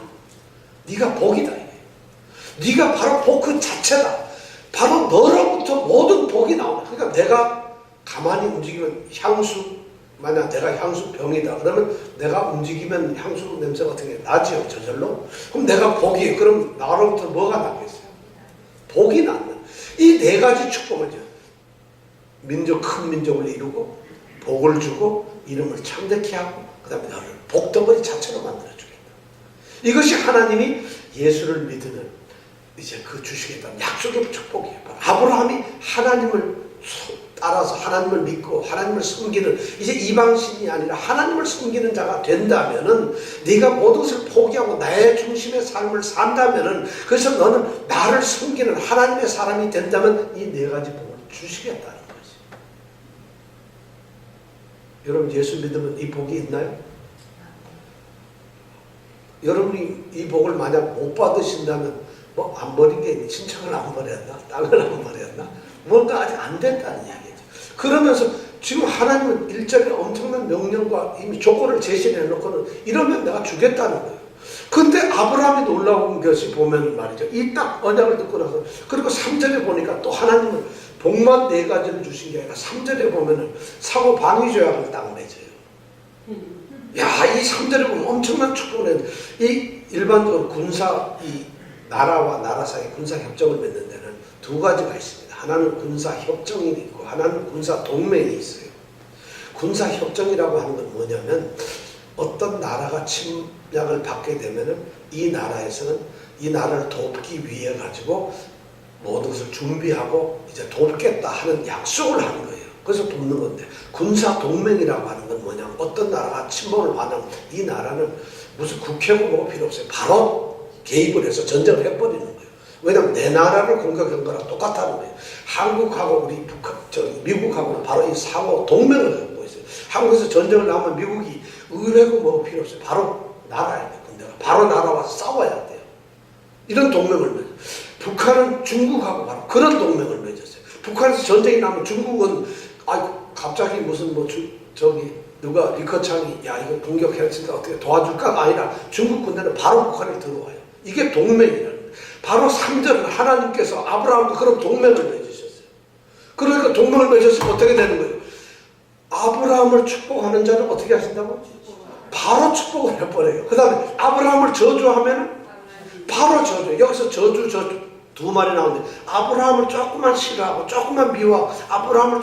네가 복이다. 네가 바로 복 그 자체다. 바로 너로부터 모든 복이 나온다. 그러니까 내가 가만히 움직이면 향수, 만약 내가 향수 병이다 그러면 내가 움직이면 향수 냄새 같은 게 나지요, 저절로. 그럼 내가 복이, 그럼 나로부터 뭐가 나겠어요? 복이 난다. 이 네 가지 축복을 줘. 큰 민족을 이루고 복을 주고 이름을 창대케 하고 그 다음에 너를 복덩어리 자체로 만들어주겠다. 이것이 하나님이 예수를 믿으면 이제 그 주시겠다는 약속의 축복이에요. 아브라함이 하나님을 따라서 하나님을 믿고 하나님을 섬기는, 이제 이방신이 아니라 하나님을 섬기는 자가 된다면은, 네가 모든 것을 포기하고 나의 중심의 삶을 산다면은, 그래서 너는 나를 섬기는 하나님의 사람이 된다면 이 네 가지 복을 주시겠다는 거지. 여러분 예수 믿으면 이 복이 있나요? 여러분이 이 복을 만약 못 받으신다면 뭐 안 버린 게 있니? 신청을 안 버렸나? 땅을 안 버렸나? 뭔가 아직 안 됐다는 이야기죠. 그러면서 지금 하나님은 일절에 엄청난 명령과 이미 조건을 제시해 놓고는 이러면 내가 주겠다는 거예요. 근데 아브라함이 놀라운 것이 보면 말이죠. 이 딱 언약을 듣고 나서, 그리고 3절에 보니까 또 하나님은 복만 4가지를 주신 게 아니라 3절에 보면은 사고 방위조약을 딱 맺어요. 야, 이 3절에 보면 엄청난 축복을, 이 일반적으로 군사, 이 나라와 나라 사이 군사 협정을 맺는 데는 2가지가 있습니다. 하나는 군사 협정이 있고 하나는 군사 동맹이 있어요. 군사 협정이라고 하는 건 뭐냐면, 어떤 나라가 침략을 받게 되면은 이 나라에서는 이 나라를 돕기 위해 가지고 모든 것을 준비하고 이제 돕겠다 하는 약속을 하는 거예요. 그래서 돕는 건데, 군사 동맹이라고 하는 건 뭐냐면, 어떤 나라가 침범을 받으면 이 나라는 무슨 국회고 뭐고 필요 없어요. 바로 개입을 해서 전쟁을 해버리는 거예요. 왜냐하면 내 나라를 공격한 거랑 똑같다는 거예요. 한국하고 우리 미국하고는 바로 이 상호 동맹을 갖고 있어요. 한국에서 전쟁을 나오면 미국이 의뢰고 뭐 필요 없어요. 바로 나라야 돼요. 군대가 바로 나라와 싸워야 돼요. 이런 동맹을 맺어요. 북한은 중국하고 바로 그런 동맹을 맺었어요. 북한에서 전쟁이 나면 중국은 갑자기 무슨 누가 리커창이 야 이거 공격해야 진짜 어떻게 도와줄까가 아니라 중국 군대는 바로 북한에 들어와요. 이게 동맹이라는 거예요. 바로 3절은 하나님께서 아브라함과 그런 동맹을 맺으셨어요. 그러니까 동맹을 맺으시면 어떻게 되는 거예요? 아브라함을 축복하는 자는 어떻게 하신다고? 바로 축복을 해버려요. 그 다음에 아브라함을 저주하면 바로 저주. 여기서 저주 2마리 나오는데, 아브라함을 조금만 싫어하고 조금만 미워하고 아브라함을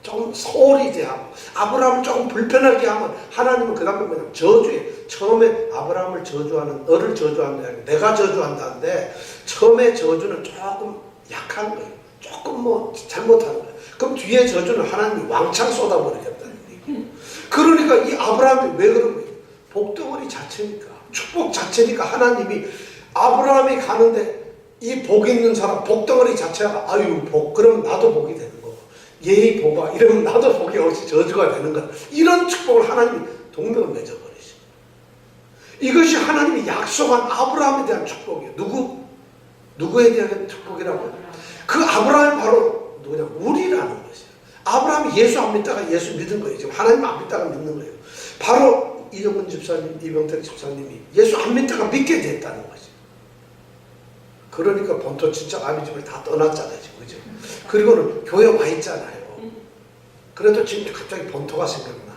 조금 소홀히 대하고 아브라함을 조금 불편하게 하면 하나님은 그 다음에 뭐냐면 저주에, 처음에 아브라함을 저주하는, 너를 저주한다, 내가 저주한다는데 처음에 저주는 조금 약한 거예요. 조금 뭐 잘못하는 거예요. 그럼 뒤에 저주는 하나님이 왕창 쏟아버리겠다는 얘기예요. 그러니까 이 아브라함이 왜 그런 거예요? 복덩어리 자체니까, 축복 자체니까 하나님이 아브라함이 가는데 이 복 있는 사람, 복덩어리 자체가 아유 복, 그러면 나도 복이 되는 거고, 예의 복아 이러면 나도 복이 없이 저주가 되는 것, 이런 축복을 하나님이 동맹을 맺어버리시고, 이것이 하나님이 약속한 아브라함에 대한 축복이에요. 누구에 대한 축복이라고? 그 아브라함이 바로 누구냐? 우리라는 것이에요. 아브라함이 예수 안 믿다가 예수 믿은 거예요. 지금 하나님 안 믿다가 믿는 거예요. 바로 이정근 집사님, 이병택 집사님이 예수 안 믿다가 믿게 됐다는 거죠. 그러니까 본토 친척 아비집을 다 떠났잖아요. 그죠? 그리고는 교회 와 있잖아요. 그래도 지금 갑자기 본토가 생각나.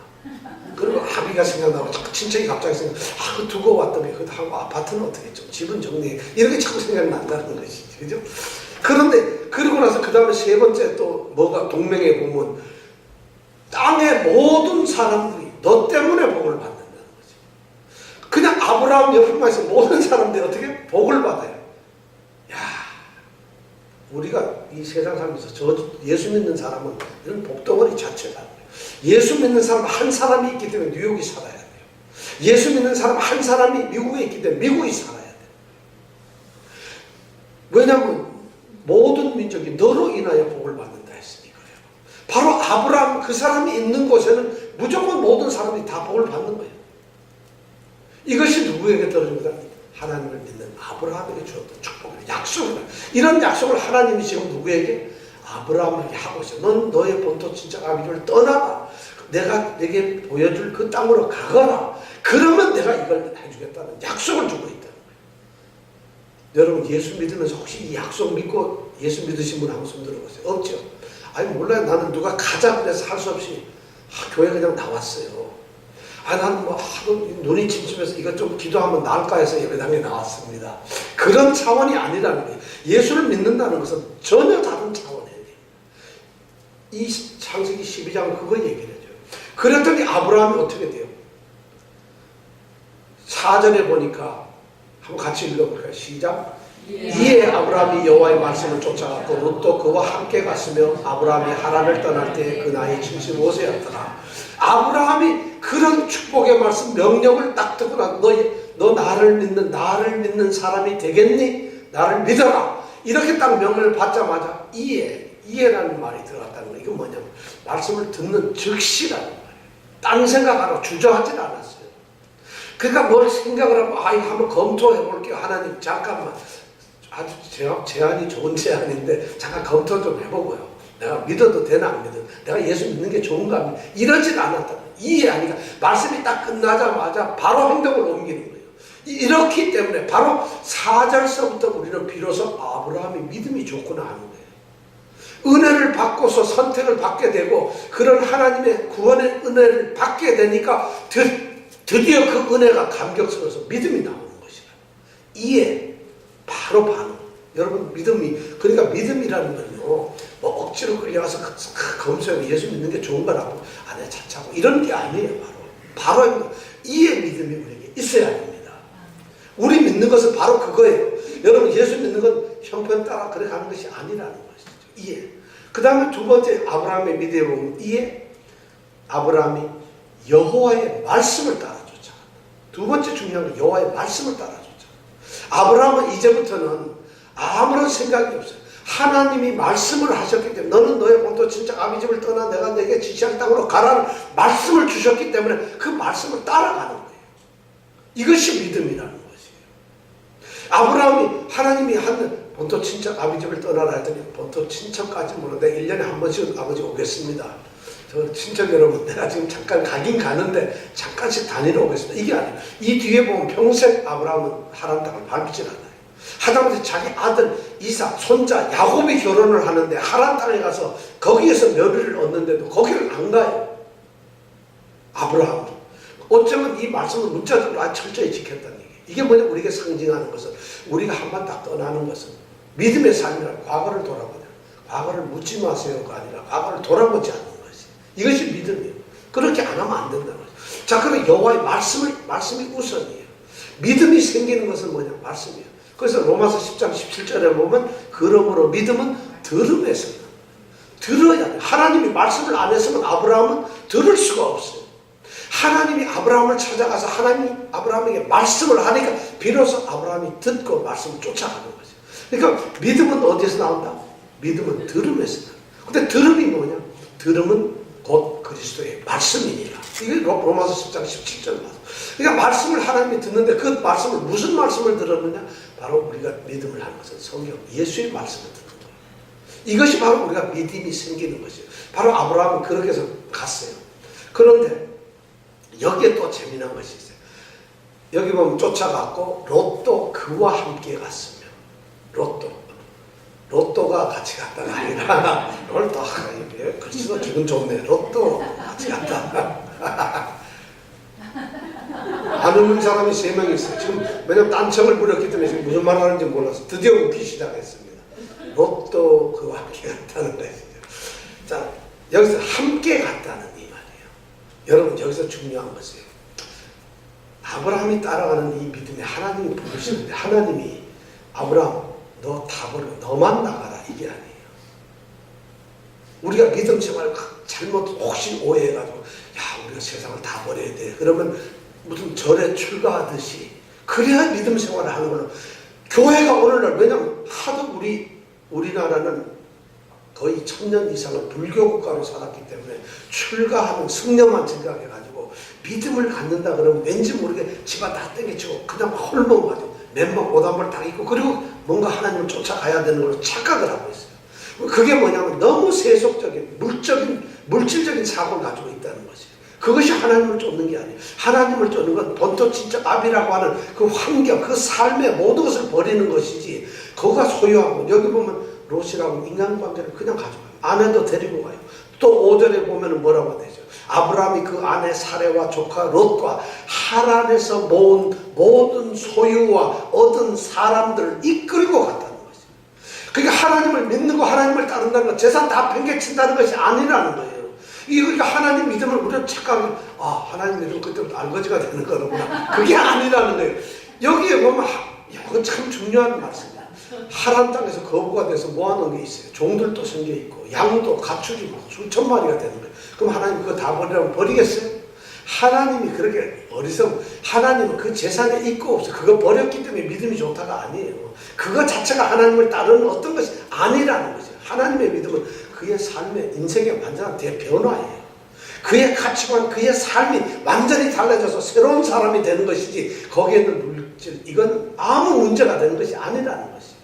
그리고 아비가 생각나고 친척이 갑자기 생각나. 그거 두고 왔더니 그거 하고 아파트는 어떻게 좀 집은 정리해. 이렇게 자꾸 생각난다는 것이지. 그죠? 그런데 그러고 나서 그 다음에 3번째 또 뭐가 동맹에 보면, 땅의 모든 사람들이 너 때문에 복을 받는다는 거지. 그냥 아브라함 옆에만 있어 모든 사람들이 어떻게 복을 받아요. 야, 우리가 이 세상 살면서 예수 믿는 사람은 이런 복덩어리 자체다. 예수 믿는 사람 한 사람이 있기 때문에 뉴욕이 살아야 돼요. 예수 믿는 사람 한 사람이 미국에 있기 때문에 미국이 살아야 돼요. 왜냐하면 모든 민족이 너로 인하여 복을 받는다 했으니까요. 바로 아브라함 그 사람이 있는 곳에는 무조건 모든 사람이 다 복을 받는 거예요. 이것이 누구에게 떨어집니까? 하나님을 믿는 아브라함에게 주었던 축복이다. 약속이다. 이런 약속을 하나님이 지금 누구에게? 아브라함에게 하고 있어요. 넌 너의 본토 친척 아비집을 떠나라. 내가 내게 보여줄 그 땅으로 가거라. 그러면 내가 이걸 해주겠다는 약속을 주고 있다는 거예요. 여러분 예수 믿으면서 혹시 이 약속 믿고 예수 믿으신 분 한 손 들어보세요. 없죠? 아니 몰라요. 나는 누가 가자 그래서 할 수 없이 교회 그냥 나왔어요. 나는 뭐 하도 눈이 침침해서 이것 좀 기도하면 나을까 해서 예배당에 나왔습니다. 그런 차원이 아니라는 거예요. 예수를 믿는다는 것은 전혀 다른 차원이에요. 이 창세기 12장은 그거 얘기를 해줘요. 그랬더니 아브라함이 어떻게 돼요? 4절에 보니까 한번 같이 읽어볼까요? 시작. 이에 아브라함이 여호와의 말씀을 쫓아갔고 롯도 그와 함께 갔으며 아브라함이 하란을 떠날 때 그 나이 75세였더라. 아브라함이 그런 축복의 말씀 명령을 딱 듣고 너 나를 믿는 사람이 되겠니? 나를 믿어라. 이렇게 딱 명령을 받자마자 이해라는 말이 들어갔다는 거예요. 이건 뭐냐면 말씀을 듣는 즉시라는 거예요. 딴 생각하러 주저하지 않았어요. 그러니까 뭘 생각을 하고 이거 한번 검토해 볼게요. 하나님 잠깐만. 아주 제안이 좋은 제안인데 잠깐 검토 좀 해보고요. 내가 믿어도 되나 안 믿어도 내가 예수 믿는 게 좋은가 이러질 않았다. 이해하니까 말씀이 딱 끝나자마자 바로 행동을 옮기는 거예요. 이렇기 때문에 바로 4절서부터 우리는 비로소 아브라함이 믿음이 좋구나 하는 거예요. 은혜를 받고서 선택을 받게 되고 그런 하나님의 구원의 은혜를 받게 되니까 드디어 그 은혜가 감격스러워서 믿음이 나오는 것이에요. 이해, 바로 반응. 여러분 그러니까 믿음이라는 건요, 뭐 억지로 끌려가서 검소하고 예수 믿는 게 좋은 거라고 안에 차차고 이런 게 아니에요. 바로 이해 믿음이 우리에게 있어야 합니다. 우리 믿는 것은 바로 그거예요. 여러분 예수 믿는 건 형편 따라 그래 가는 것이 아니라는 것이죠. 이해. 그 다음에 두 번째 아브라함의 믿음에 보면 이해. 아브라함이 여호와의 말씀을 따라 쫓아간다. 두 번째 중요한 건 여호와의 말씀을 따라 쫓아간다. 아브라함은 이제부터는 아무런 생각이 없어요. 하나님이 말씀을 하셨기 때문에 너는 너의 본토 친척 아비 집을 떠나 내가 내게 지시할 땅으로 가라는 말씀을 주셨기 때문에 그 말씀을 따라가는 거예요. 이것이 믿음이라는 것이에요. 아브라함이 하나님이 한 본토 친척 아비 집을 떠나라 했더니 본토 친척까지 모르는데 1년에 한 번씩 아버지 오겠습니다. 저 친척 여러분 내가 지금 잠깐 가긴 가는데 잠깐씩 다니러 오겠습니다. 이게 아니에요. 이 뒤에 보면 평생 아브라함은 하란 땅을 밟지 않아요. 하다못해 자기 아들 이삭, 손자 야곱이 결혼을 하는데 하란 땅에 가서 거기에서 며느리를 얻는데도 거기를 안 가요. 아브라함은. 어쩌면 이 말씀을 문자적으로 철저히 지켰다는 얘기예요. 이게 뭐냐? 우리에게 상징하는 것은 우리가 한 번 딱 떠나는 것은 믿음의 삶이라 과거를 돌아보냐. 과거를 묻지 마세요가 아니라 과거를 돌아보지 않는 것이. 이것이 믿음이에요. 그렇게 안 하면 안 된다는 거죠. 자, 그러면 여호와의 말씀이 우선이에요. 믿음이 생기는 것은 뭐냐? 말씀이에요. 그래서 로마서 10장 17절에 보면 그러므로 믿음은 들음에서 들어야 돼요. 하나님이 말씀을 안 했으면 아브라함은 들을 수가 없어요. 하나님이 아브라함을 찾아가서 하나님이 아브라함에게 말씀을 하니까 비로소 아브라함이 듣고 말씀을 쫓아가는 거죠. 그러니까 믿음은 어디에서 나온다? 믿음은 들음에서 나온다. 근데 들음이 뭐냐? 들음은 곧 그리스도의 말씀이니라. 이게 로마서 10장 17절 맞아. 그러니까 말씀을 하나님이 듣는데 그 말씀을 무슨 말씀을 들었느냐? 바로 우리가 믿음을 하는 것은 성경 예수의 말씀을 듣는 거예요. 이것이 바로 우리가 믿음이 생기는 것이에요. 바로 아브라함은 그렇게 해서 갔어요. 그런데 여기에 또 재미난 것이 있어요. 여기 보면 쫓아갔고 롯도 그와 함께 갔으며 로또가 같이 갔다가 아니라 롯도 글씨도 기분 좋네. 로또 같이 갔다. 안 웃는 사람이 3명 있어요. 지금 왜냐면 딴청을 부렸기 때문에 지금 무슨 말 하는지 몰라서 드디어 웃기 시작했습니다. 로또 그와 함께 갔다는 것이죠. 자, 여기서 함께 갔다는 이 말이에요. 여러분 여기서 중요한 것이에요. 아브라함이 따라가는 이 믿음에 하나님이 부르시는데 하나님이 아브라함 너 다 버리고 너만 나가라 이게 아니에요. 우리가 믿음 생활을 잘못 혹시 오해해가지고 우리가 세상을 다 버려야 돼. 그러면 무슨 절에 출가하듯이 그래야 믿음 생활을 하는 거는 교회가 오늘날 왜냐면 하도 우리나라는 거의 1000년 이상을 불교 국가로 살았기 때문에 출가하는 승려만 생각해가지고 믿음을 갖는다 그러면 왠지 모르게 집안 다 땡겨치고 그냥 헐렁하죠. 맨몸 옷한벌 다 입고 그리고 뭔가 하나님을 쫓아가야 되는 걸로 착각을 하고 있어요. 그게 뭐냐면 너무 세속적인 물질적인 사고를 가지고 있다는 것이에요. 그것이 하나님을 쫓는 게 아니에요. 하나님을 쫓는 건 본토 친척 아비라고 하는 그 환경, 그 삶의 모든 것을 버리는 것이지 그거가 소유하고 여기 보면 롯이라고 인간관계를 그냥 가져가요. 아내도 데리고 가요. 또 5절에 보면 뭐라고 되죠? 아브라함이 그 아내 사레와 조카 롯과 하란에서 모은 모든 소유와 얻은 사람들을 이끌고 갔다는 것이에요. 그러니까 하나님을 믿는 거 하나님을 따른다는 건 재산 다 팽개친다는 것이 아니라는 거예요. 그러니까 하나님 믿음을 우리는 착각을 하나님 믿음 그때부터 알거지가 되는 거구나. 그게 아니라는 거예요. 여기에 보면 그건 참 중요한 말씀이에요. 하란 땅에서 거부가 돼서 모아놓은 게 있어요. 종들도 생겨 있고 양도 가축이 막 수천 마리가 되는 거예요. 그럼 하나님 그거 다 버리라고 버리겠어요? 하나님이 그렇게 어리석은, 하나님은 그 재산에 있고 없어 그거 버렸기 때문에 믿음이 좋다가 아니에요. 그거 자체가 하나님을 따르는 어떤 것이 아니라는 거죠. 하나님의 믿음은 그의 삶의 인생의 완전한 대변화예요. 그의 가치관, 그의 삶이 완전히 달라져서 새로운 사람이 되는 것이지 거기에 있는 물질, 이건 아무 문제가 되는 것이 아니라는 것이에요.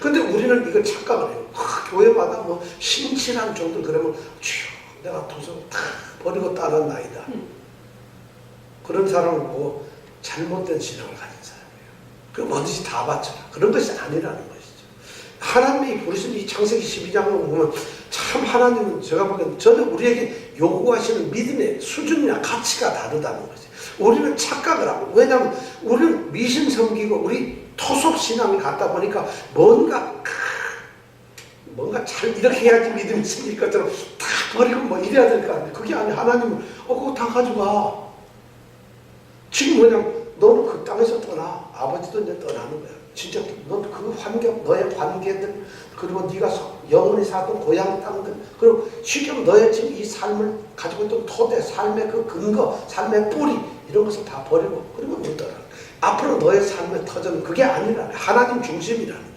근데 우리는 이걸 착각을 해요. 교회마다 뭐 신실한 종들 그러면 주여 내가 도성 다 버리고 따른 나이다. 그런 사람을 보고 잘못된 신앙을 가진 사람이에요. 그럼 뭐든지 다 바쳐라. 그런 것이 아니라는 것이죠. 하나님이 부르신 이 창세기 12장을 보면 참 하나님은 제가 보기엔 저는 우리에게 요구하시는 믿음의 수준이나 가치가 다르다는 거죠. 우리는 착각을 하고, 왜냐하면 우리는 미신 섬기고 우리 토속 신앙을 갖다 보니까 뭔가 잘 이렇게 해야지 믿음이 생길 것처럼 다 버리고 뭐 이래야 될 거 아니에요. 그게 아니에요. 하나님은 그거 다 가져가. 지금 뭐냐면 너는 그 땅에서 떠나. 아버지도 이제 떠나는 거야. 진짜 넌 그 환경, 너의 관계들, 그리고 네가 영원히 살던 고향 땅들, 그리고 쉽게 너의 지금 이 삶을 가지고 있던 토대, 삶의 그 근거, 삶의 뿌리, 이런 것을 다 버리고 그리고 넌 떠나. 앞으로 너의 삶의 터전은 그게 아니라 하나님 중심이라는 거예요.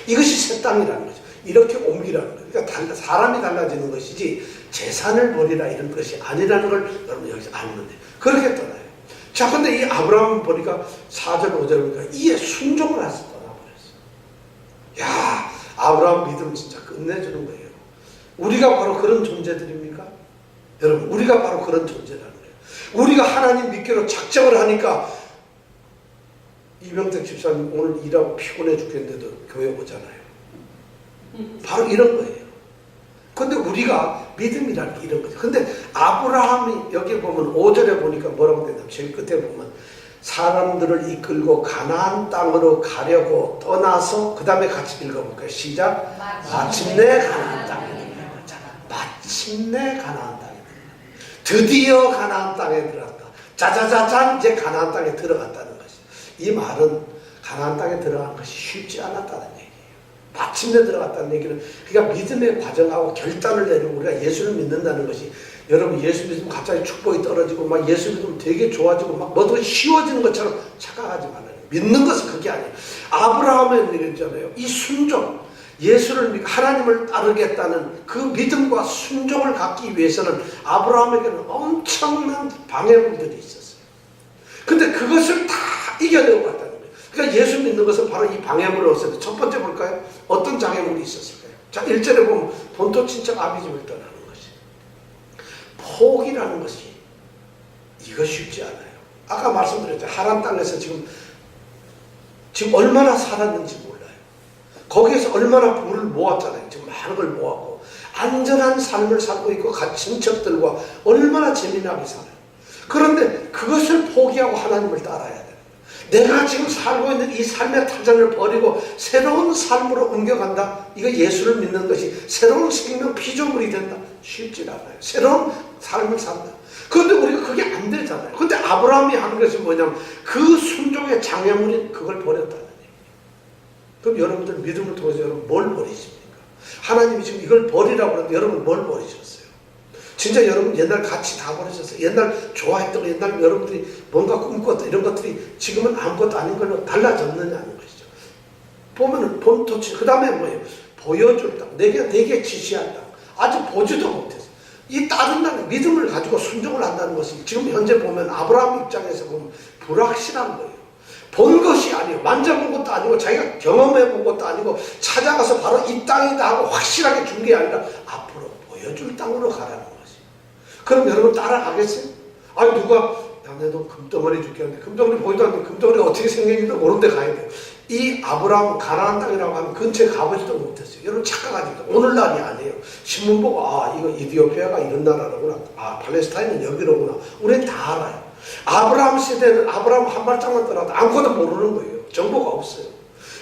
이것이 새 땅이라는 거죠. 이렇게 옮기라는 거예요. 그러니까 사람이 달라지는 것이지 재산을 버리라 이런 것이 아니라는 걸 여러분 여기서 아는데 그렇게 떠나요. 자, 근데 이 아브라함 보니까 4절 5절 보니까 이에 순종을 해서 떠나버렸어요. 야, 아브라함 믿음 진짜 끝내주는 거예요. 우리가 바로 그런 존재들입니까? 여러분, 우리가 바로 그런 존재라는 거예요. 우리가 하나님 믿기로 작정을 하니까 이명택 집사님 오늘 일하고 피곤해 죽겠는데도 교회 오잖아요. 바로 이런 거예요. 근데 우리가 믿음이라는 게 이런 거죠. 근데 아브라함이 여기 보면 5절에 보니까 뭐라고 되냐면 제일 끝에 보면 사람들을 이끌고 가나안 땅으로 가려고 떠나서 그 다음에 같이 읽어볼까요? 시작. 마침내 가나안 땅에 들어갔다. 마침내 가나안 땅에 들어갔다. 드디어 가나안 땅에 들어갔다. 짜자자잔 이제 가나안 땅에 들어갔다는 것이. 이 말은 가나안 땅에 들어간 것이 쉽지 않았다는 얘기예요. 마침내 들어갔다는 얘기는 그러니까 믿음의 과정하고 결단을 내리고 우리가 예수를 믿는다는 것이 여러분 예수 믿으면 갑자기 축복이 떨어지고 막 예수 믿으면 되게 좋아지고 막 뭐든 쉬워지는 것처럼 착각하지 말아요. 믿는 것은 그게 아니에요. 아브라함의 얘기잖아요. 이 순종, 예수를 믿고 하나님을 따르겠다는 그 믿음과 순종을 갖기 위해서는 아브라함에게는 엄청난 방해물들이 있었어요. 근데 그것을 다 이겨내고 갔다는 거예요. 그러니까 예수 믿는 것은 바로 이 방해물을 없애는. 첫 번째 볼까요? 어떤 장애물이 있었을까요? 자, 1절에 보면 본토 친척 아비집을 떠나는 것이. 포기라는 것이 이거 쉽지 않아요. 아까 말씀드렸죠. 하란 땅에서 지금 얼마나 살았는지 몰라요. 거기에서 얼마나 부를 모았잖아요. 지금 많은 걸 모았고 안전한 삶을 살고 있고 친척들과 얼마나 재미나게 살아요. 그런데 그것을 포기하고 하나님을 따라야 돼요. 내가 지금 살고 있는 이 삶의 터전을 버리고 새로운 삶으로 옮겨간다. 이거 예수를 믿는 것이 새로운 생명 피조물이 된다. 쉽지 않아요. 새로운 삶을 산다. 그런데 우리가 그게 안 되잖아요. 근데 아브라함이 하는 것이 뭐냐면 그 순종의 장애물인 그걸 버렸다는 얘기예요. 그럼 여러분들 믿음을 통해서 여러분 뭘 버리십니까? 하나님이 지금 이걸 버리라고 하는데 여러분 뭘 버리셨어요? 진짜 여러분 옛날 같이 다 버리셨어요. 옛날 좋아했던 거, 옛날 여러분들이 뭔가 꿈꿨던 이런 것들이 지금은 아무것도 아닌 걸로 달라졌느냐는 것이죠. 보면은 본토치, 그 다음에 뭐예요? 보여줄 땅, 내게 지시한 땅. 아직 보지도 못했어요. 이 따른다는 믿음을 가지고 순종을 한다는 것이 지금 현재 보면 아브라함 입장에서 보면 불확실한 거예요. 본 것이 아니에요. 만져본 것도 아니고 자기가 경험해 본 것도 아니고 찾아가서 바로 이 땅이다 하고 확실하게 준 게 아니라 앞으로 보여줄 땅으로 가라는 거예요. 그럼 여러분 따라가겠어요? 아니 누가 야 내도 금덩어리 줄겠는데 금덩어리 보이도 않는데 금덩어리가 어떻게 생겼는지도 모르는데 가야 돼요. 이 아브라함 가나안 땅이라고 하면 근처에 가보지도 못했어요. 여러분 착각하지 마세요. 오늘날이 아니에요. 신문 보고 이거 이디오피아가 이런 나라라구나. 팔레스타인은 여기로구나. 우리는 다 알아요. 아브라함 시대는 아브라함 한 발짝만 떠나도 아무것도 모르는 거예요. 정보가 없어요.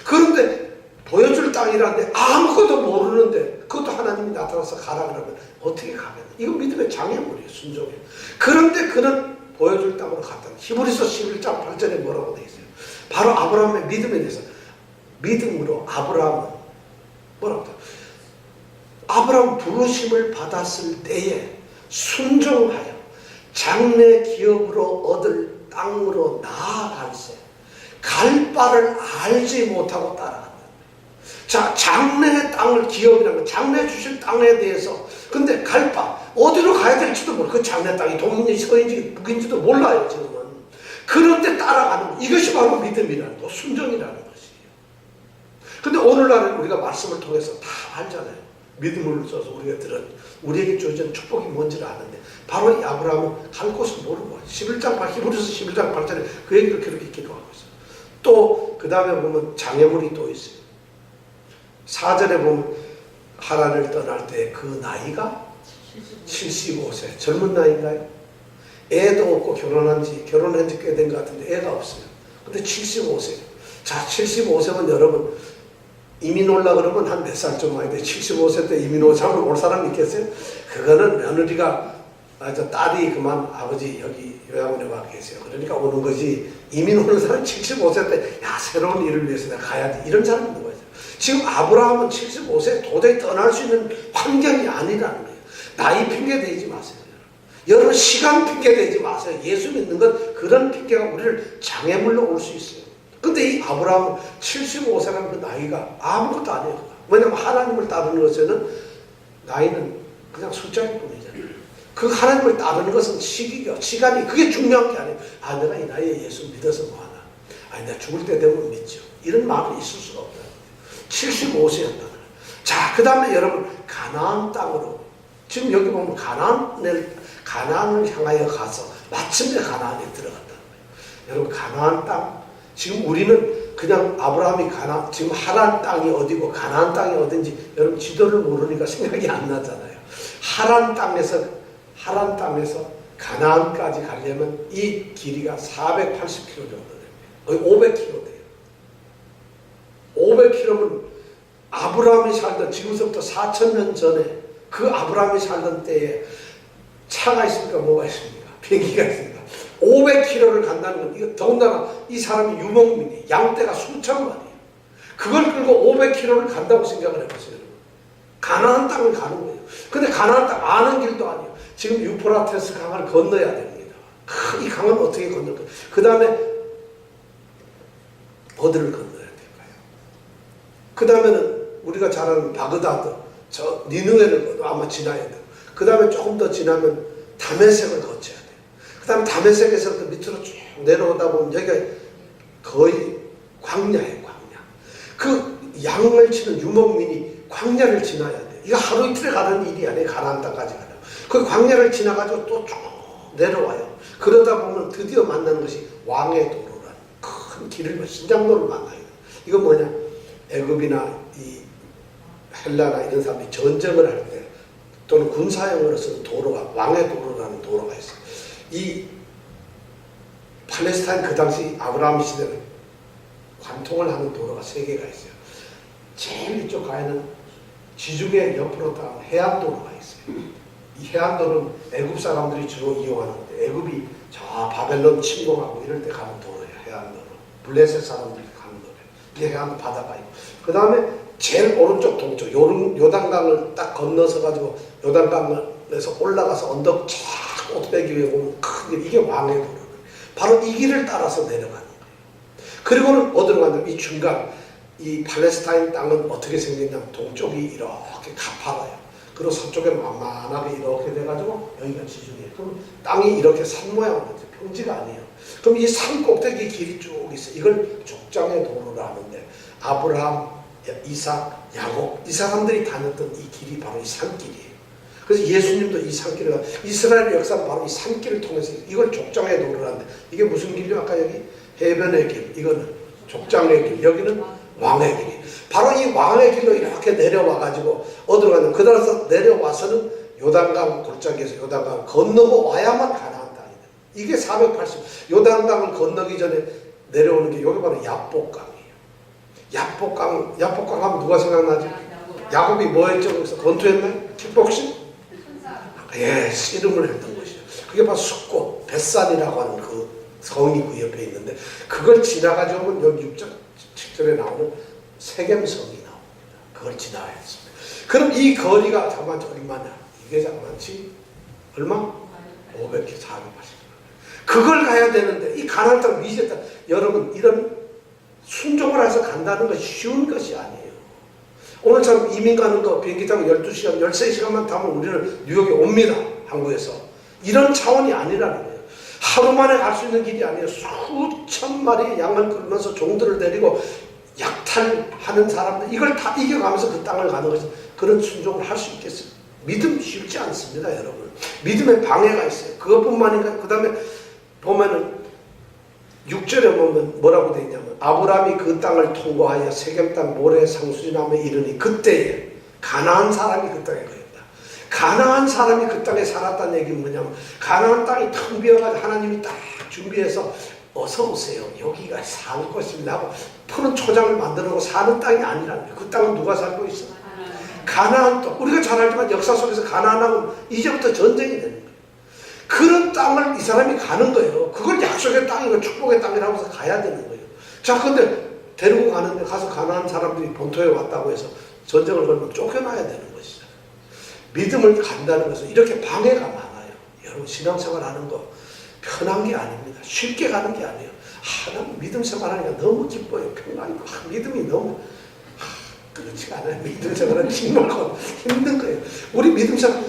그런데 보여줄 땅이라는데 아무것도 모르는데 그것도 하나님이 나타나서 가라 그러면 어떻게 가겠나? 이거 믿음의 장애물이에요. 순종이에요. 그런데 그는 보여줄 땅으로 갔다. 히브리서 11장 8절에 뭐라고 되어 있어요? 바로 아브라함의 믿음에 대해서 믿음으로 아브라함은 뭐라고 해요? 아브라함 부르심을 받았을 때에 순종하여 장래 기업으로 얻을 땅으로 나아갈세 갈 바를 알지 못하고 따라간다. 자, 장래 땅을 기업이라는 건 장래 주실 땅에 대해서 근데 갈 바 어디로 가야 될지도 모르고 그 장래 땅이 동인지 서인지 북인지도 몰라요 지금은. 그런데 따라가는 것, 이것이 바로 믿음이라는 거, 순종이라는 것이에요. 근데 오늘날은 우리가 말씀을 통해서 다 알잖아요. 믿음을 써서 우리가 들은 우리에게 주어진 축복이 뭔지를 아는데 바로 이 아브라함은 갈 곳을 모르고 히브리서 11장 8절에 그 얘기를 그렇게 기록하고 있어요. 또 그 다음에 보면 장애물이 또 있어요. 4절에 보면 하란을 떠날 때 그 나이가 75세 젊은 나이인가요? 애도 없고 결혼한 지 꽤 된 것 같은데 애가 없어요. 근데 75세. 자, 75세면 여러분 이민 올라 그러면 한 몇 살쯤 와야 돼? 75세 때 이민 오자면 올 사람 있겠어요? 그거는 며느리가 딸이 그만 아버지 여기 요양원에 와 계세요. 그러니까 오는 거지. 이민 오는 사람 75세 때 야 새로운 일을 위해서 내가 가야 돼. 이런 사람이 있는 거죠. 지금 아브라함은 75세 도저히 떠날 수 있는 환경이 아니라는 거예요. 나이 핑계 대지 마세요. 여러 시간 핑계 대지 마세요. 예수 믿는 건 그런 핑계가 우리를 장애물로 올 수 있어요. 근데 이 아브라함은 75세라는 그 나이가 아무것도 아니에요. 왜냐하면 하나님을 따르는 것에는 나이는 그냥 숫자일 뿐이잖아요. 그 하나님을 따르는 것은 시간이 그게 중요한 게 아니에요. 아, 내가 이 나이에 예수 믿어서 뭐하나. 아니, 내가 죽을 때 되면 믿죠. 이런 마음이 있을 수가 없다. 75세였다는 거예요. 자, 그 다음에 여러분 가나안 땅으로 지금 여기 보면 가나안을 향하여 가서 마침내 가나안에 들어갔다는 거예요. 여러분 가나안 땅 지금 우리는 그냥 아브라함이 지금 하란 땅이 어디고 가나안 땅이 어딘지 여러분 지도를 모르니까 생각이 안 나잖아요. 하란 땅에서 가나안까지 가려면 이 길이가 480km 정도 됩니다. 거의 500km 돼요. 500km면 아브라함이 살던 지금부터 4,000년 전에 그 아브라함이 살던 때에 차가 있습니까? 뭐가 있습니까? 비행기가 있습니까? 500km를 간다는 건 이거 더군다나 이 사람이 유목민이 양떼가 수천 마리예요. 그걸 끌고 500km를 간다고 생각을 해보세요. 가나안 땅을 가는 거예요. 근데 가나안 땅 아는 길도 아니에요. 지금 유프라테스 강을 건너야 됩니다. 이 강은 어떻게 건널까요? 그 다음에 어디를 건너야 될까요? 그 다음에는 우리가 잘 아는 바그다드, 저 니느웨를 아마 지나야 돼요. 그 다음에 조금 더 지나면 다메섹을 거쳐야 돼요. 그 다음에 다메섹에서부터 밑으로 쭉 내려오다 보면 여기가 거의 광야예요, 광야. 그 양을 치는 유목민이 광야를 지나야 돼요. 이거 하루 이틀에 가는 일이 아니에요. 가나안 땅까지 가려면. 그 광야를 지나가지고 또 쭉 내려와요. 그러다 보면 드디어 만나는 것이 왕의 도로라는 큰 길을, 신장로를 만나요. 이거 뭐냐? 애굽이나 이 헬라나 이런 사람들이 전쟁을 할 때 또는 군사용으로 쓰는 도로가 왕의 도로라는 도로가 있어요. 이 팔레스타인 그 당시 아브라함 시대는 관통을 하는 도로가 3개가 있어요. 제일 이쪽 가에는 지중해 옆으로 다 해안도로가 있어요. 이 해안도로는 애굽 사람들이 주로 이용하는데 애굽이 저 바벨론 침공하고 이럴 때 가는 도로예요. 해안도로. 블레셋 사람들이 가는 도로예요. 이게 해안 바다가 있고 그 다음에 제일 오른쪽 동쪽 요단강을 딱 건너서 가지고 요단강에서 올라가서 언덕 쫙 꼭대기 위에 보면 큰 길, 이게 왕의 도로예요. 바로 이 길을 따라서 내려가는 거예요. 그리고는 어디로 가냐면 이 중간 이 팔레스타인 땅은 어떻게 생겼냐면 동쪽이 이렇게 가파라요. 그리고 서쪽에 만만하게 이렇게 돼가지고 여기가 지중해. 그럼 땅이 이렇게 산 모양으로 돼. 평지가 아니에요. 그럼 이 산 꼭대기 길이 쭉 있어요. 이걸 족장의 도로라 하는데 아브라함, 이삭, 야곱 이 사람들이 다녔던 이 길이 바로 이 산길이에요. 그래서 예수님도 이 산길을 이스라엘의 역사는 바로 이 산길을 통해서 이걸 족장의 도로라는데 이게 무슨 길이요? 아까 여기 해변의 길, 이거는 족장의 길, 여기는 왕의 길이. 바로 이 왕의 길로 이렇게 내려와가지고 어디로 가냐면 그다음서 내려와서는 요단강 골짜기에서 요단강을 건너고 와야만 가나안 땅이다. 이게 480. 요단강을 건너기 전에 내려오는 게 여기 바로 야복강이에요. 야복강 하면 누가 생각나지? 야곱이 뭐 했죠? 거기서 건투했나요? 킥복싱? 예, 씨름을 했던 것이죠. 그게 바로 숫꽃, 벳산이라고 하는 그 성이 그 옆에 있는데 그걸 지나가지고 오면 여기 6절, 7절에 나오는 세겜성이 나옵니다. 그걸 지나야 했습니다. 그럼 이 거리가 잠깐만 얼마냐? 이게 잠깐만치 얼마? 500km, 480km. 그걸 가야 되는데 이 가나안 땅 미시의 땅, 여러분 이런 순종을 해서 간다는 것이 쉬운 것이 아니에요. 오늘처럼 이민 가는 거 비행기 타고 12시간, 13시간만 타면 우리는 뉴욕에 옵니다. 한국에서. 이런 차원이 아니라는 거예요. 하루 만에 갈 수 있는 길이 아니에요. 수천 마리의 양을 끌면서 종들을 데리고 약탈하는 사람들, 이걸 다 이겨가면서 그 땅을 가는 것이, 그런 순종을 할 수 있겠어요? 믿음 쉽지 않습니다, 여러분. 믿음에 방해가 있어요. 그것뿐만인가, 그 다음에 보면은 6절에 보면 뭐라고 되어 있냐면, 아브라함이 그 땅을 통과하여 세겜 땅 모래 상수리남에 이르니 그때에 가나안 사람이 그 땅에 거했다. 가나안 사람이 그 땅에 살았다는 얘기는 뭐냐면, 가나안 땅이 텅 비어가지고 하나님이 딱 준비해서 어서 오세요, 여기가 살 것입니다 하고 푸른 초장을 만들어놓고 사는 땅이 아니라는 거예요. 그 땅은 누가 살고 있어? 가나안 땅. 우리가 잘 알지만 역사 속에서 가나안하고 이제부터 전쟁이 되는 거예요. 그런 땅을 이 사람이 가는 거예요. 그걸 약속의 땅이고 축복의 땅이라고 해서 가야 되는 거예요. 자, 근데 데리고 가는데 가서 가나안 사람들이 본토에 왔다고 해서 전쟁을 걸면 쫓겨나야 되는 것이죠. 믿음을 간다는 것은 이렇게 방해가 많아요. 여러분, 신앙생활 하는 거 편한 게 아닙니다. 쉽게 가는 게 아니에요. 나는 믿음 생활하니까 너무 기뻐요. 평안이고 믿음이 너무 그렇지가 않아요. 믿음 생활은 정말 힘든 거예요. 우리 믿음 생활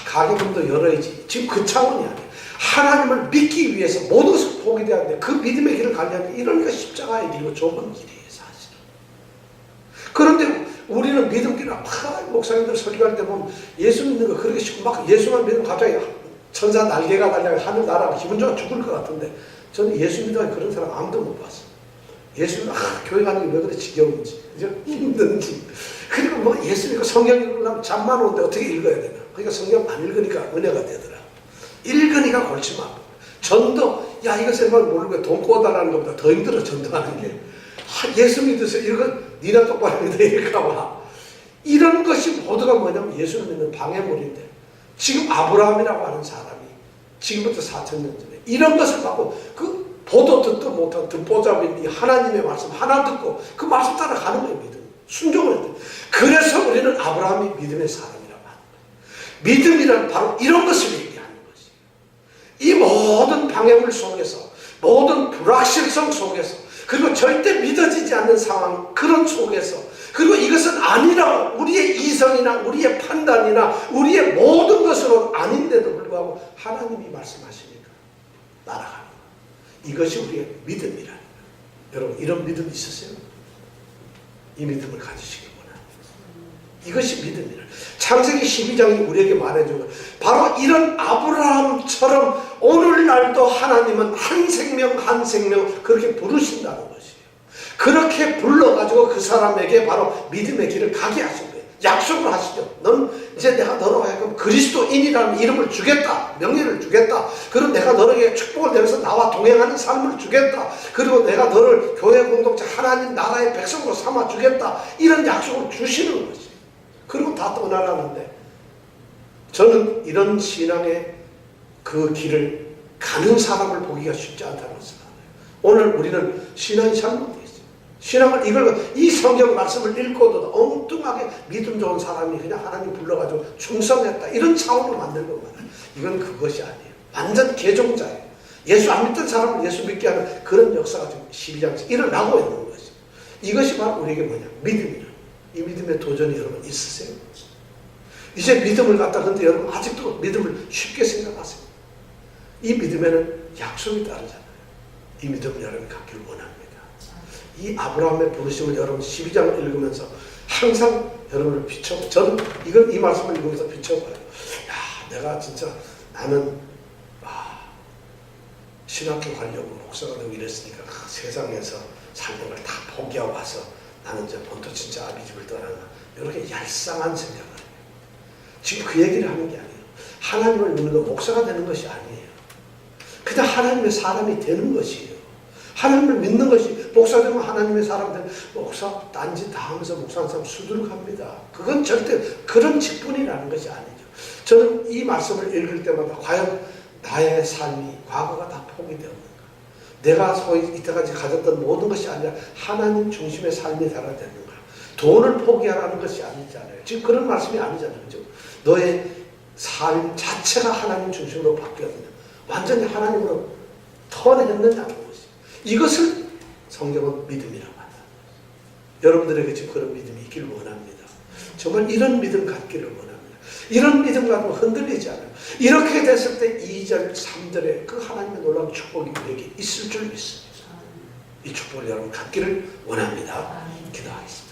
가게문도 열어야지. 지금 그 차원이 아니에요. 하나님을 믿기 위해서 모든 것을 포기해야 돼. 그 믿음의 길을 가려면 이러니까 십자가의 길이고 좁은 길이에요, 사실. 그런데 우리는 믿음 길을 목사님들 설교할 때 보면 예수 믿는 거 그렇게 쉽고 막 예수만 믿으면 갑자기 천사 날개가 달려 하늘 날아가 기분 좋아 죽을 것 같은데, 저는 예수 믿는 그런 사람 아무도 못 봤어요. 예수 믿는 교회 가는 게 왜 그래 지겨운지, 그죠? 힘든지. 그리고 뭐 예수 믿고 성경 읽으려면 잠만 오는데 어떻게 읽어야 되나? 그러니까 성경 안 읽으니까 은혜가 되더라. 읽으니까 골치만 아프고. 전도, 야 이것을 모르고 돈 꿔달라는 것보다 더 힘들어, 전도하는 게. 예수 믿으세요. 이거 니나 똑바로 믿어 이럴까봐. 이런 것이 모두가 뭐냐면 예수를 믿는 방해물인데, 지금 아브라함이라고 하는 사람이 지금부터 4,000년 전에 이런 것을 받고 그 보도 듣도 못한 듣보잡인 이 하나님의 말씀 하나 듣고 그 말씀 따라 가는 거예요. 믿음. 순종을 해야 돼. 그래서 우리는 아브라함이 믿음의 사람이라고 하는 거예요. 믿음이란 바로 이런 것을 얘기하는 것이에요. 이 모든 방해물 속에서, 모든 불확실성 속에서, 그리고 절대 믿어지지 않는 상황, 그런 속에서, 그리고 이것은 아니라고 우리의 이성이나 우리의 판단이나 우리의 모든 것으로 아닌데도 불구하고 하나님이 말씀하시니까 따라가는 거예요. 이것이 우리의 믿음이라는 거예요. 여러분, 이런 믿음 있으세요? 이 믿음을 가지시기 원합니다. 이것이 믿음이라. 창세기 12장이 우리에게 말해주는 바로 이런 아브라함처럼 오늘날도 하나님은 한 생명 한 생명 그렇게 부르신다는 것이에요. 그렇게 불러가지고 그 사람에게 바로 믿음의 길을 가게 하신 거예요. 약속을 하시죠. 넌 이제 내가 너로 하여금 그리스도인이라는 이름을 주겠다. 명예를 주겠다. 그리고 내가 너에게 축복을 내면서 나와 동행하는 삶을 주겠다. 그리고 내가 너를 교회 공동체 하나님 나라의 백성으로 삼아 주겠다. 이런 약속을 주시는 거지. 그리고 다 떠나라는데, 저는 이런 신앙의 그 길을 가는 사람을 보기가 쉽지 않다는 것을 알아요. 오늘 우리는 신앙이 잘못되어 있어요. 신앙을 이 성경 말씀을 읽고도 엉뚱하게 믿음 좋은 사람이 그냥 하나님 불러가지고 충성했다 이런 차원으로 만들고 말이에요. 이건 그것이 아니에요. 완전 개종자예요. 예수 안 믿던 사람을 예수 믿게 하는 그런 역사가 지금 12장에서 일어나고 있는 것이죠. 이것이 바로 우리에게 뭐냐? 믿음이라. 이 믿음의 도전이 여러분 있으세요? 이제 믿음을 갖다, 근데 여러분 아직도 믿음을 쉽게 생각하세요. 이 믿음에는 약속이 따르잖아요. 이 믿음을 여러분이 갖기를 원합니다. 이 아브라함의 부르심을 여러분 12장을 읽으면서 항상 여러분을 비춰봐요. 저는 이 말씀을 읽으면서 비춰봐요. 야, 내가 진짜 나는 신학교 가려고 목사가 되고 이랬으니까 세상에서 살던 걸 다 포기하고 와서 나는 이제 본토 진짜 아비 집을 떠나나, 이렇게 얄쌍한 생각을 해요. 지금 그 얘기를 하는 게 아니에요. 하나님을 믿는 거 목사가 되는 것이 아니에요. 그냥 하나님의 사람이 되는 것이에요. 하나님을 믿는 것이, 목사 되면 하나님의 사람 되는, 목사 딴짓 다 하면서 목사하는 사람 수두룩합니다. 그건 절대 그런 직분이라는 것이 아니죠. 저는 이 말씀을 읽을 때마다 과연 나의 삶이 과거가 다 포기되었는가? 내가 소위 이때까지 가졌던 모든 것이 아니라 하나님 중심의 삶이 되어야 되는가? 돈을 포기하라는 것이 아니잖아요. 지금 그런 말씀이 아니잖아요. 그죠? 너의 삶 자체가 하나님 중심으로 바뀌었느냐, 완전히 하나님으로 턴했느냐는 것이, 이것을 성경은 믿음이라고 한다. 여러분들에게 지금 그런 믿음이 있기를 원합니다. 정말 이런 믿음 갖기를 원합니다. 이런 믿음 가지고 흔들리지 않아요. 이렇게 됐을 때 2절, 3절에 그 하나님의 놀라운 축복이 우리에게 있을 줄 믿습니다. 이 축복을 여러분 갖기를 원합니다. 기도하겠습니다.